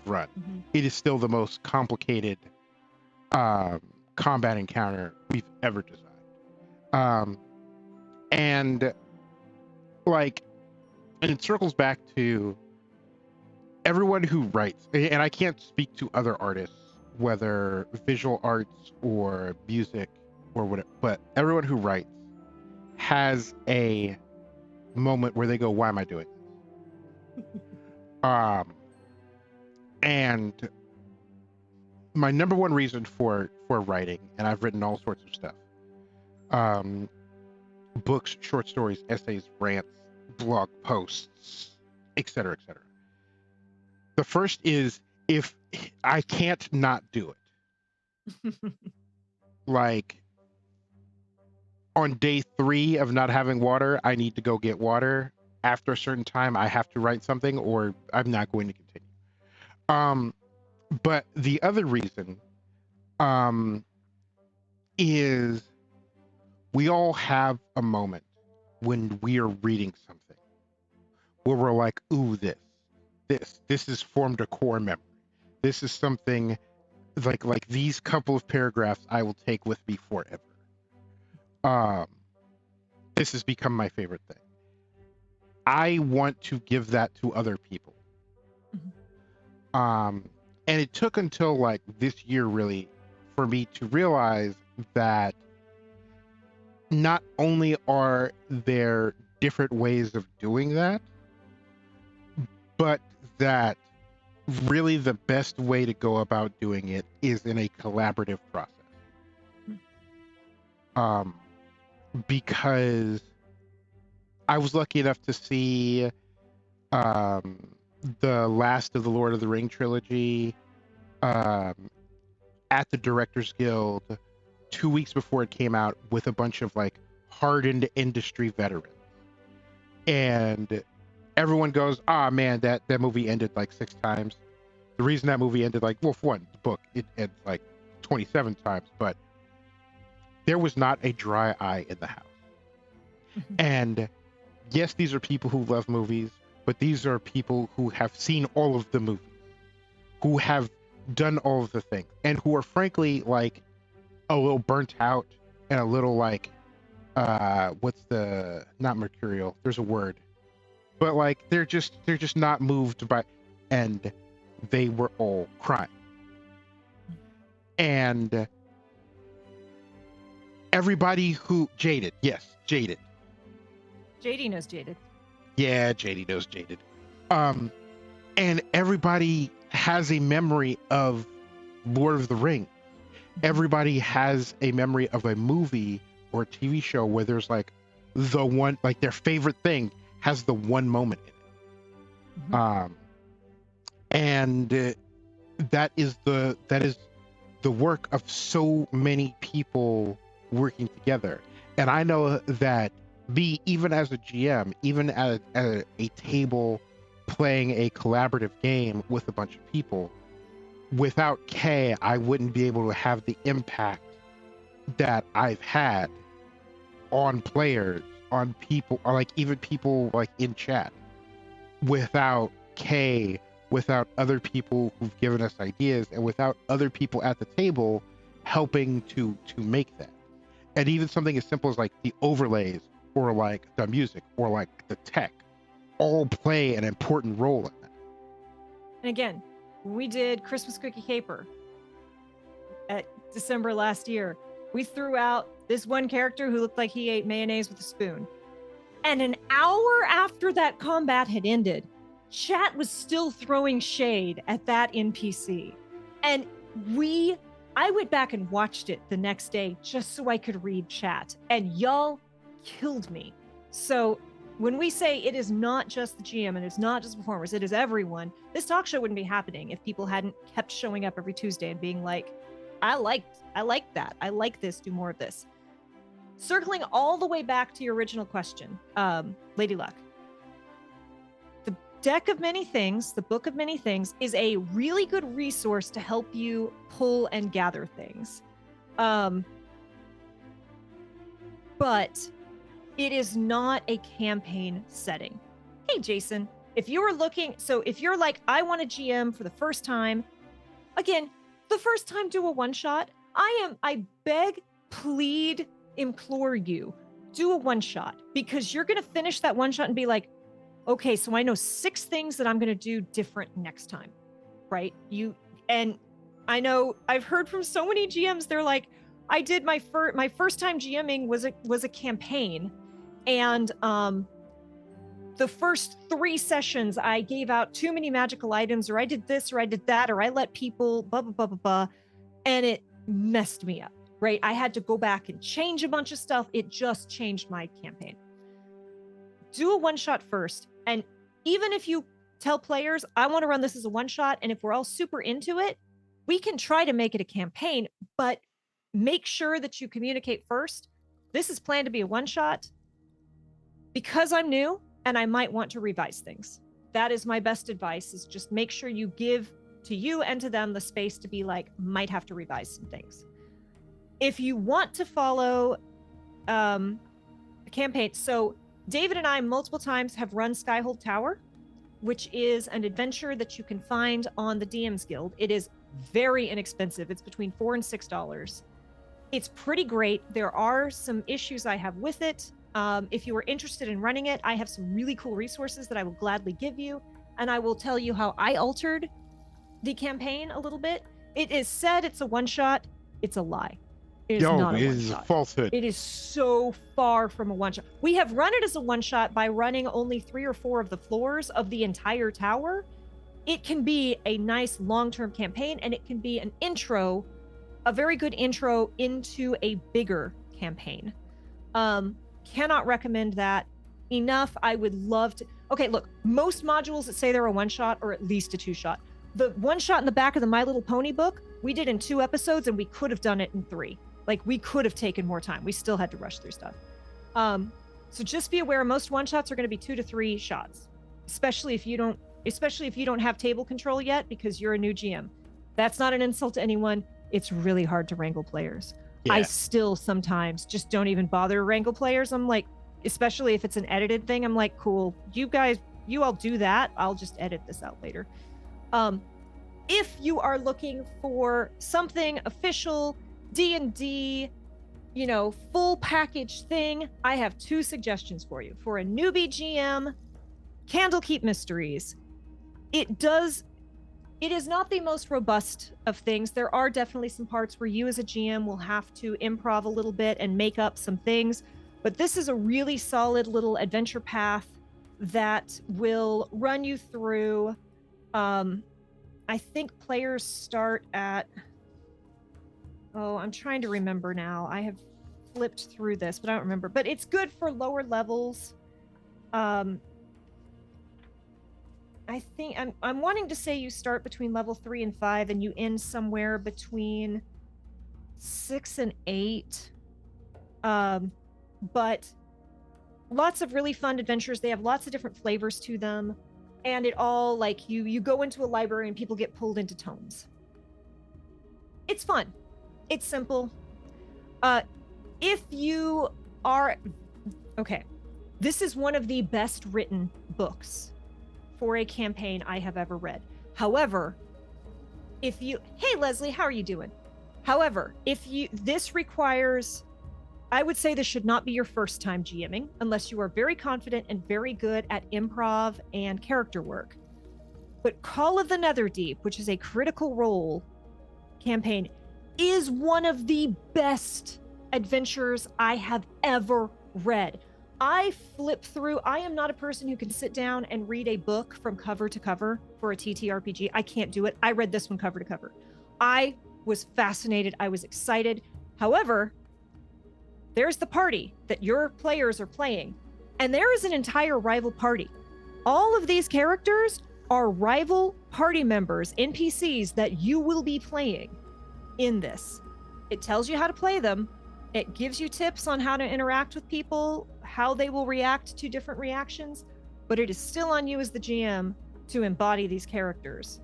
run, mm-hmm. It is still the most complicated combat encounter we've ever designed. And it circles back to everyone who writes, and I can't speak to other artists, whether visual arts or music or whatever, but everyone who writes has a moment where they go, why am I doing this? And my number one reason for writing, and I've written all sorts of stuff, books, short stories, essays, rants, blog posts, etc., etc. The first is if I can't not do it. Like on day 3 of not having water, I need to go get water. After a certain time, I have to write something, or I'm not going to continue. But the other reason is we all have a moment when we are reading something where we're like, ooh, this has formed a core memory. This is something like these couple of paragraphs I will take with me forever. This has become my favorite thing. I want to give that to other people. And it took until like this year really for me to realize that not only are there different ways of doing that, but that really the best way to go about doing it is in a collaborative process. Because I was lucky enough to see the last of the Lord of the Ring trilogy at the Directors Guild 2 weeks before it came out with a bunch of like hardened industry veterans. And everyone goes, ah, man, that movie ended like 6 times. The reason that movie ended, like, well, for one, the book, it ends like 27 times, but there was not a dry eye in the house. And yes, these are people who love movies, but these are people who have seen all of the movies, who have done all of the things, and who are frankly like a little burnt out and a little like, what's the, not mercurial, there's a word, but like they're just not moved by, and they were all crying. And everybody who jaded, yes, jaded. JD knows jaded. Yeah, JD knows jaded. And everybody has a memory of Lord of the Rings. Everybody has a memory of a movie or a TV show where there's like the one, like their favorite thing has the one moment in it. And that is the work of so many people working together. And I know that me, even as a GM, even at a table playing a collaborative game with a bunch of people, without Kay, I wouldn't be able to have the impact that I've had on players, on people, or like even people like in chat. Without Kay, without other people who've given us ideas, and without other people at the table helping to make that. And even something as simple as like the overlays or like the music or like the tech all play an important role in that. And again, when we did Christmas Cookie Caper at December last year, we threw out this one character who looked like he ate mayonnaise with a spoon. And an hour after that combat had ended, chat was still throwing shade at that NPC. And I went back and watched it the next day just so I could read chat, and y'all killed me. So when we say it is not just the GM and it's not just performers, it is everyone, this talk show wouldn't be happening if people hadn't kept showing up every Tuesday and being like, I like that. I like this, do more of this. Circling all the way back to your original question, Lady Luck. The Deck of Many Things, the Book of Many Things, is a really good resource to help you pull and gather things. But it is not a campaign setting. Hey, Jason, if you were looking, so if you're like, I want a GM for the first time, again, the first time do a one-shot. I beg, plead, implore you, do a one-shot, because you're going to finish that one-shot and be like, okay, so I know 6 things that I'm going to do different next time, right? And I know I've heard from so many GMs, they're like, I did my first time GMing was a campaign, and the first 3 sessions I gave out too many magical items, or I did this, or I did that, or I let people blah blah blah blah blah, and it messed me up, right? I had to go back and change a bunch of stuff. It just changed my campaign. do a one-shot first. And even if you tell players, I want to run this as a one-shot, and if we're all super into it, we can try to make it a campaign, but make sure that you communicate first. This is planned to be a one-shot because I'm new and I might want to revise things. That is my best advice, is just make sure you give to you and to them the space to be like, might have to revise some things. If you want to follow a campaign, so David and I multiple times have run Skyhold Tower, which is an adventure that you can find on the DM's Guild. It is very inexpensive. It's between $4 and $6. It's pretty great. There are some issues I have with it. If you are interested in running it, I have some really cool resources that I will gladly give you, and I will tell you how I altered the campaign a little bit. It is said it's a one-shot. It's a lie. It is not a it one-shot. is a falsehood. It is so far from a one-shot. We have run it as a one-shot by running only 3 or 4 of the floors of the entire tower. It can be a nice long-term campaign, and it can be an intro, a very good intro into a bigger campaign. Cannot recommend that enough. I would love to. Okay, look, most modules that say they're a one-shot or at least a two-shot. The one-shot in the back of the My Little Pony book, we did in 2 episodes, and we could have done it in 3. Like, we could have taken more time. We still had to rush through stuff. So just be aware, most one-shots are going to be 2 to 3 shots, especially if you don't have table control yet, because you're a new GM. That's not an insult to anyone. It's really hard to wrangle players. Yeah. I still sometimes just don't even bother to wrangle players. I'm like, especially if it's an edited thing, I'm like, cool, you all do that. I'll just edit this out later. If you are looking for something official, D&D, full package thing, I have 2 suggestions for you. For a newbie GM, Candlekeep Mysteries. It is not the most robust of things. There are definitely some parts where you as a GM will have to improv a little bit and make up some things, but this is a really solid little adventure path that will run you through. I think players start at, I'm trying to remember now. I have flipped through this, but I don't remember. But it's good for lower levels. I think I'm wanting to say you start between level 3 and 5, and you end somewhere between 6 and 8. But lots of really fun adventures. They have lots of different flavors to them, and it all, like, you go into a library and people get pulled into tomes. It's fun. It's simple. If you are okay, this is one of the best written books for a campaign I have ever read. However, hey Leslie, how are you doing? However, this requires, I would say this should not be your first time GMing unless you are very confident and very good at improv and character work. But Call of the Netherdeep, which is a Critical Role campaign, is one of the best adventures I have ever read. I flip through. I am not a person who can sit down and read a book from cover to cover for a TTRPG. I can't do it. I read this one cover to cover. I was fascinated. I was excited. However, there's the party that your players are playing, and there is an entire rival party. All of these characters are rival party members, NPCs that you will be playing in this. It tells you how to play them. It gives you tips on how to interact with people, how they will react to different reactions, but it is still on you as the GM to embody these characters.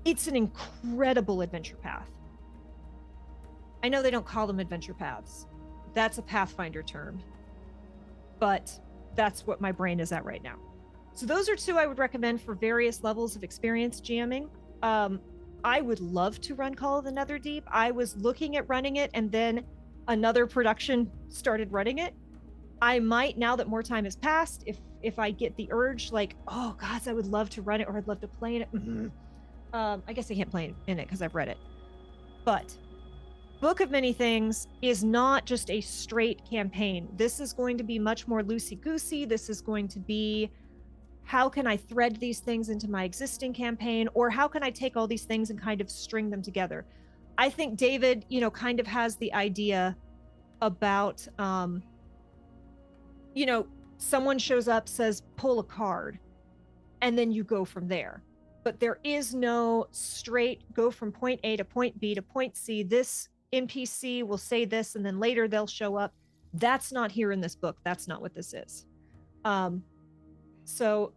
It's an incredible adventure path. I know they don't call them adventure paths. That's a Pathfinder term, but that's what my brain is at right now. So those are 2 I would recommend for various levels of experience GMing. I would love to run Call of the Netherdeep. I was looking at running it, and then another production started running it. I might, now that more time has passed, if I get the urge, like, oh gosh, I would love to run it, or I'd love to play in it. I guess I can't play in it because I've read it. But Book of Many Things is not just a straight campaign. This is going to be much more loosey-goosey. This is going to be, how can I thread these things into my existing campaign, or how can I take all these things and kind of string them together? I think David, kind of has the idea about someone shows up, says, pull a card, and then you go from there. But there is no straight go from point A to point B to point C. This NPC will say this, and then later they'll show up. That's not here in this book. That's not what this is. So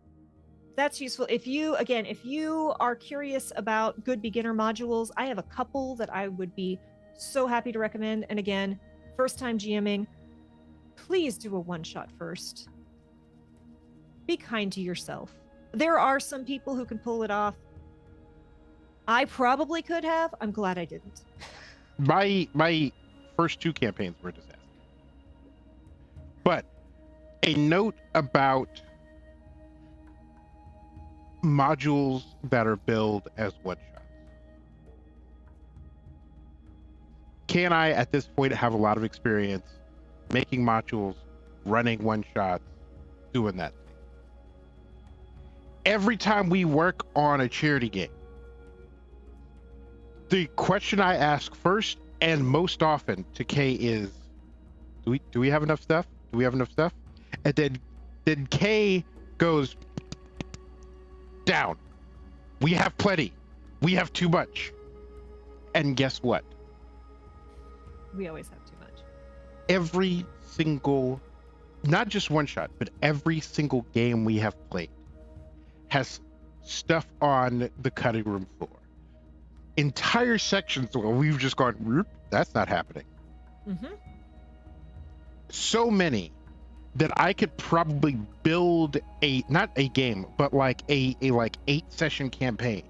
that's useful. If you are curious about good beginner modules, I have a couple that I would be so happy to recommend. And again, first time GMing, please do a one-shot first. Be kind to yourself. There are some people who can pull it off. I probably could have. I'm glad I didn't. My first 2 campaigns were a disaster. But a note about modules that are billed as one-shots. Kay and I, at this point, have a lot of experience making modules, running one-shots, doing that thing. Every time we work on a charity game, the question I ask first and most often to Kay is, do we have enough stuff? Do we have enough stuff? And then Kay goes, down. We have plenty. We have too much. And guess what? We always have too much. Every single, not just one shot, but every single game we have played has stuff on the cutting room floor. Entire sections where we've just gone, that's not happening. Mm-hmm. So many that I could probably build not a game, but like a 8-session campaign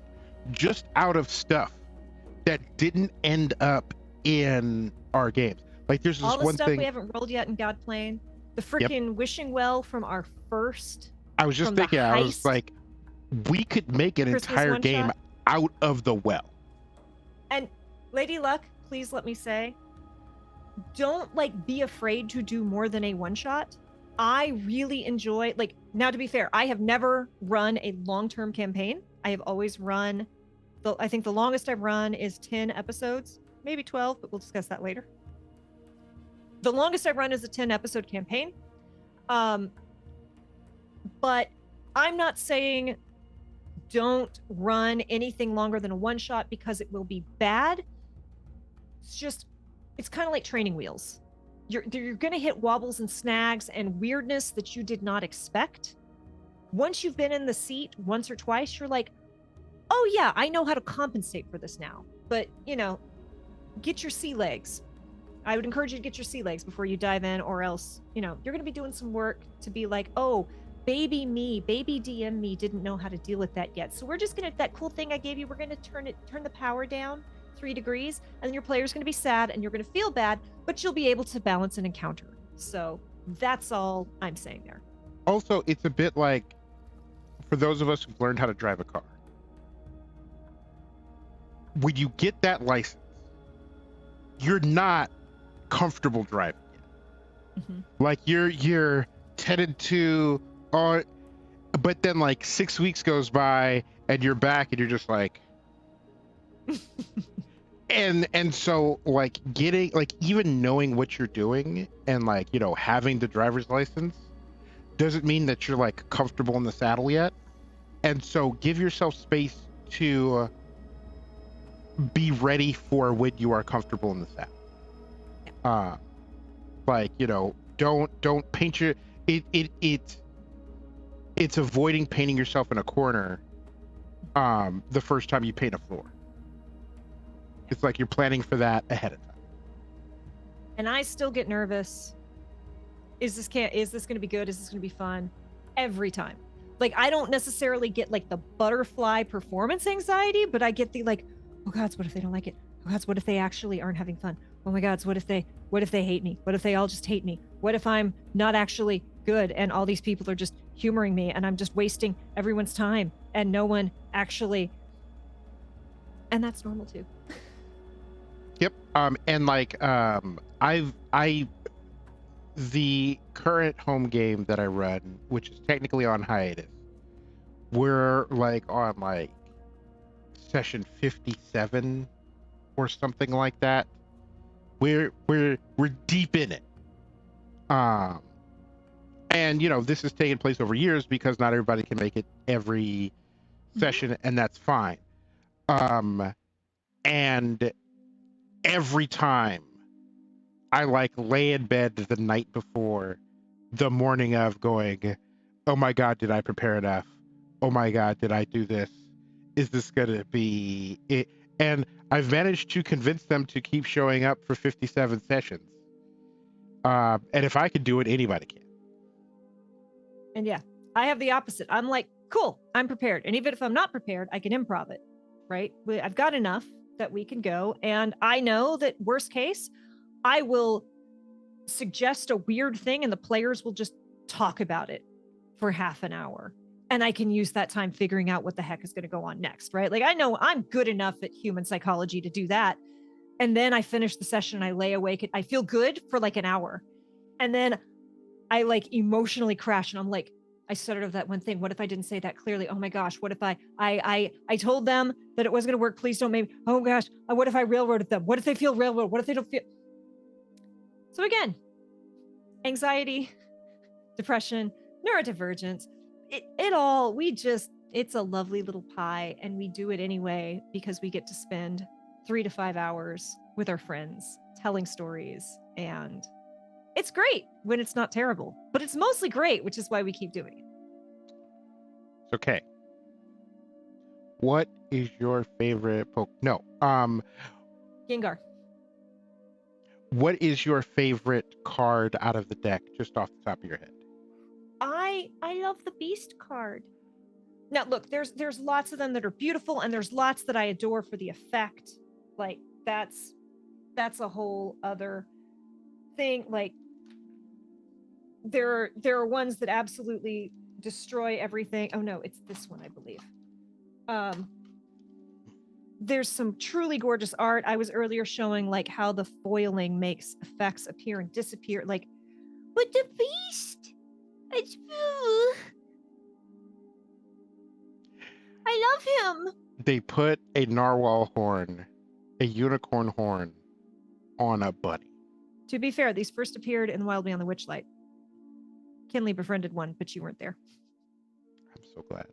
just out of stuff that didn't end up in our games. Like there's this all the one stuff thing we haven't rolled yet in Godplane. The freaking wishing well from our first. I was just thinking, I was like, we could make an Christmas entire game one-shot. out of the well. And Lady Luck, please let me say, don't be afraid to do more than a one shot. I really enjoy, now to be fair, I have never run a long-term campaign. I have always run, I think the longest I've run is 10 episodes, maybe 12, but we'll discuss that later. The longest I've run is a 10-episode campaign. But I'm not saying don't run anything longer than a one-shot because it will be bad. It's kind of like training wheels. You're going to hit wobbles and snags and weirdness that you did not expect. Once you've been in the seat once or twice, you're like, oh yeah, I know how to compensate for this now. But, get your sea legs. I would encourage you to get your sea legs before you dive in, or else, you're going to be doing some work to be like, oh, baby DM me didn't know how to deal with that yet. So we're just going to, that cool thing I gave you, we're going to turn the power down 3 degrees, and then your player's going to be sad and you're going to feel bad, but you'll be able to balance an encounter. So that's all I'm saying there. Also, it's a bit like, for those of us who've learned how to drive a car, when you get that license, you're not comfortable driving it. Mm-hmm. Like you're tended to, but then 6 weeks goes by and you're back and you're just like, and so getting even knowing what you're doing and having the driver's license doesn't mean that you're comfortable in the saddle yet. And so give yourself space to be ready for when you are comfortable in the saddle. Don't paint your it's avoiding painting yourself in a corner the first time you paint a floor. It's like you're planning for that ahead of time. And I still get nervous. Is this going to be good? Is this going to be fun? Every time. I don't necessarily get the butterfly performance anxiety, but I get the oh gods, what if they don't like it? Oh gods, what if they actually aren't having fun? Oh my gods, what if they hate me? What if they all just hate me? What if I'm not actually good and all these people are just humoring me and I'm just wasting everyone's time and no one actually, and that's normal too. Yep. The current home game that I run, which is technically on hiatus, we're on session 57 or something like that. We're deep in it. And you know, this has taken place over years because not everybody can make it every session, and that's fine. And every time I like lay in bed the night before, the morning of, going, oh my God, did I prepare enough? Oh my God, did I do this? Is this gonna be it? And I've managed to convince them to keep showing up for 57 sessions. And if I can do it, anybody can. And yeah, I have the opposite. I'm like, cool, I'm prepared. And even if I'm not prepared, I can improv it, right? I've got enough that we can go. And I know that worst case, I will suggest a weird thing and the players will just talk about it for half an hour. And I can use that time figuring out what the heck is going to go on next, right? Like, I know I'm good enough at human psychology to do that. And then I finish the session and I lay awake and I feel good for like an hour. And then I like emotionally crash and I'm like, I stuttered of that one thing. What if I didn't say that clearly? Oh my gosh. What if I told them that it wasn't going to work? Please don't make, oh gosh. What if I railroaded them? What if they feel railroaded? What if they don't feel? So again, anxiety, depression, neurodivergence, it all, it's a lovely little pie and we do it anyway because we get to spend 3 to 5 hours with our friends telling stories, and it's great when it's not terrible, but it's mostly great, which is why we keep doing it. It's okay. What is your favorite Gengar. What is your favorite card out of the deck, just off the top of your head? I love the Beast card. Now, look, there's lots of them that are beautiful, and there's lots that I adore for the effect. Like that's a whole other thing. Like there are ones that absolutely destroy everything. Oh no, it's this one, I believe. There's some truly gorgeous art. I was earlier showing like how the foiling makes effects appear and disappear. Like, but the Beast, it's I love him. They put a narwhal horn, a unicorn horn, on a bunny. To be fair, these first appeared in Wild Beyond the Witchlight. Kinley befriended one, but you weren't there. I'm so glad.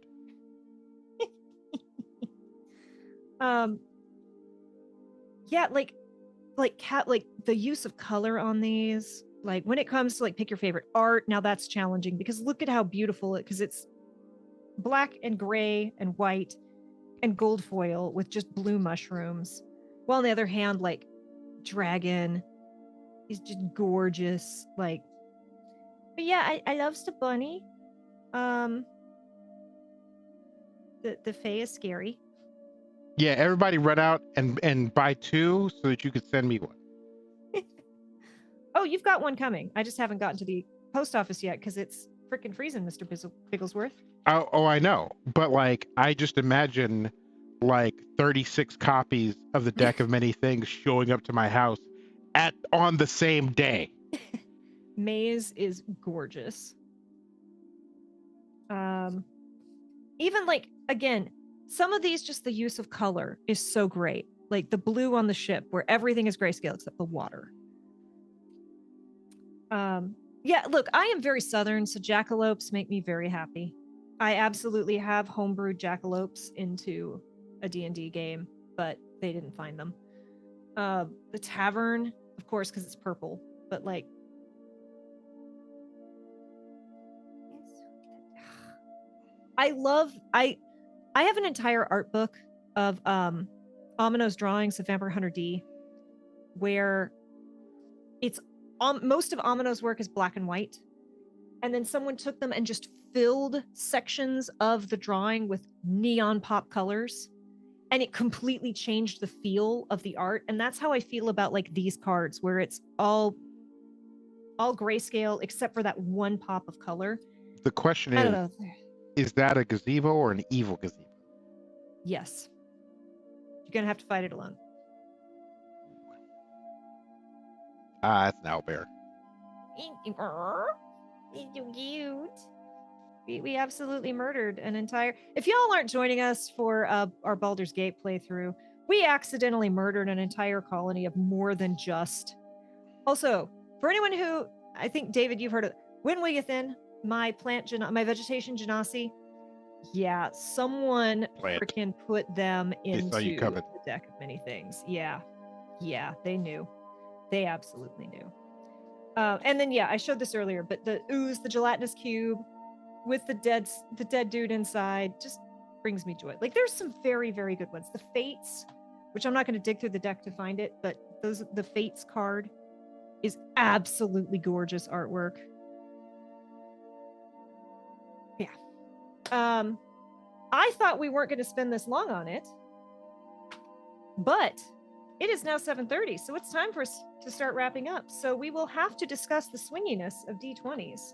Yeah, like the use of color on these, like when it comes to like pick your favorite art, now that's challenging because look at how beautiful it, because it's black and gray and white and gold foil with just blue mushrooms, while on the other hand, like dragon is just gorgeous. Like, but yeah, I love the bunny. The Fae is scary. Yeah, everybody run out and buy 2 so that you could send me one. Oh, you've got one coming. I just haven't gotten to the post office yet because it's freaking freezing, Mr. Bigglesworth. Oh, I know. But like, I just imagine like 36 copies of the Deck of Many Things showing up to my house on the same day. Maze is gorgeous. Even like, again, some of these, just the use of color is so great. Like the blue on the ship where everything is grayscale except the water. Yeah, look, I am very Southern, so jackalopes make me very happy. I absolutely have homebrewed jackalopes into a D&D game, but they didn't find them. The tavern, of course, because it's purple, but like, I have an entire art book of Amino's drawings of Vampire Hunter D, where it's most of Amino's work is black and white, and then someone took them and just filled sections of the drawing with neon pop colors, and it completely changed the feel of the art. And that's how I feel about like these cards, where it's all grayscale except for that one pop of color. The question is that a gazebo or an evil gazebo? Yes. You're gonna have to fight it alone. It's an owlbear. It's so cute. We absolutely murdered an entire... If y'all aren't joining us for our Baldur's Gate playthrough, we accidentally murdered an entire colony of more than just... Also, for anyone who... I think, David, you've heard of... When Will You Thin? my vegetation genasi. Yeah, someone Plant. freaking put them They saw you into coming. the deck of many things. Yeah, they knew. They absolutely knew. And then I showed this earlier, but the ooze, the gelatinous cube with the dead dude inside, just brings me joy. Like there's some very, very good ones. The Fates, which I'm not going to dig through the deck to find it, but the Fates card is absolutely gorgeous artwork. Yeah. I thought we weren't going to spend this long on it, but it is now 7:30, so it's time for us to start wrapping up. So we will have to discuss the swinginess of D20s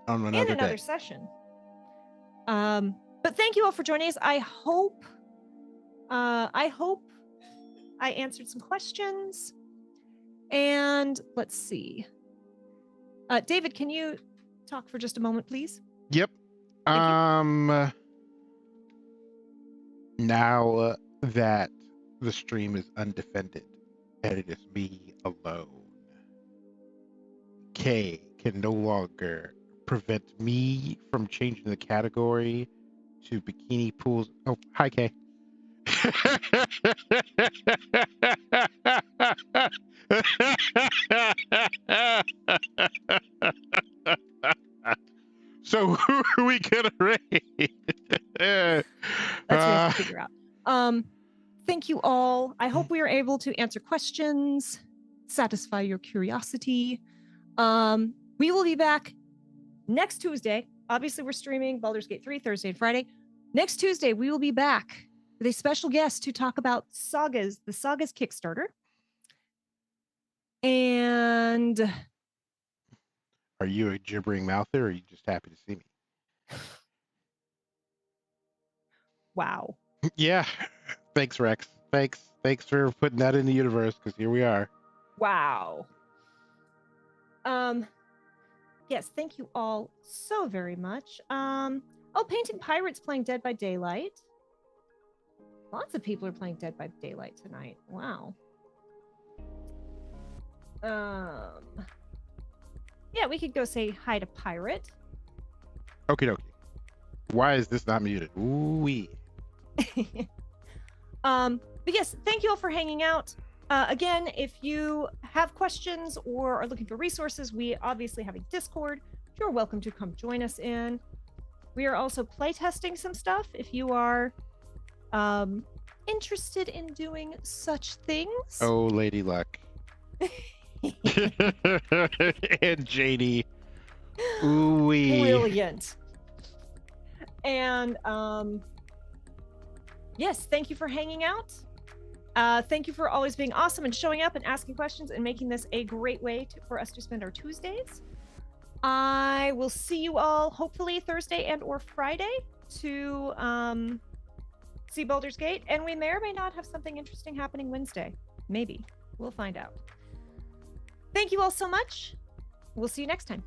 On in another another day. session. But thank you all for joining us. I hope I answered some questions. And let's see. David, can you talk for just a moment, please? Yep. Thank Now that the stream is undefended and it is me alone, K can no longer prevent me from changing the category to bikini pools. Oh, hi, K. So who are we gonna rate? That's what we have to figure out. Thank you all. I hope we are able to answer questions, satisfy your curiosity. We will be back next Tuesday. Obviously, we're streaming Baldur's Gate 3 Thursday and Friday. Next Tuesday, we will be back with a special guest to talk about the Sagas Kickstarter. And Are you a gibbering mouther, or are you just happy to see me? wow. Yeah. Thanks, Rex. Thanks for putting that in the universe, because here we are. Wow. Yes, thank you all so very much. Painting Pirates playing Dead by Daylight. Lots of people are playing Dead by Daylight tonight. Wow. Yeah, we could go say hi to Pirate. Okie dokie. Why is this not muted? Ooh-wee. But yes, thank you all for hanging out. Again, if you have questions or are looking for resources, we obviously have a Discord. You're welcome to come join us in. We are also playtesting some stuff if you are interested in doing such things. Oh, Lady Luck. And JD. Ooh-wee. Brilliant. And yes, thank you for hanging out. Thank you for always being awesome and showing up and asking questions and making this a great way for us to spend our Tuesdays. I will see you all hopefully Thursday and or Friday to see Baldur's Gate, and we may or may not have something interesting happening Wednesday. Maybe. We'll find out. Thank you all so much. We'll see you next time.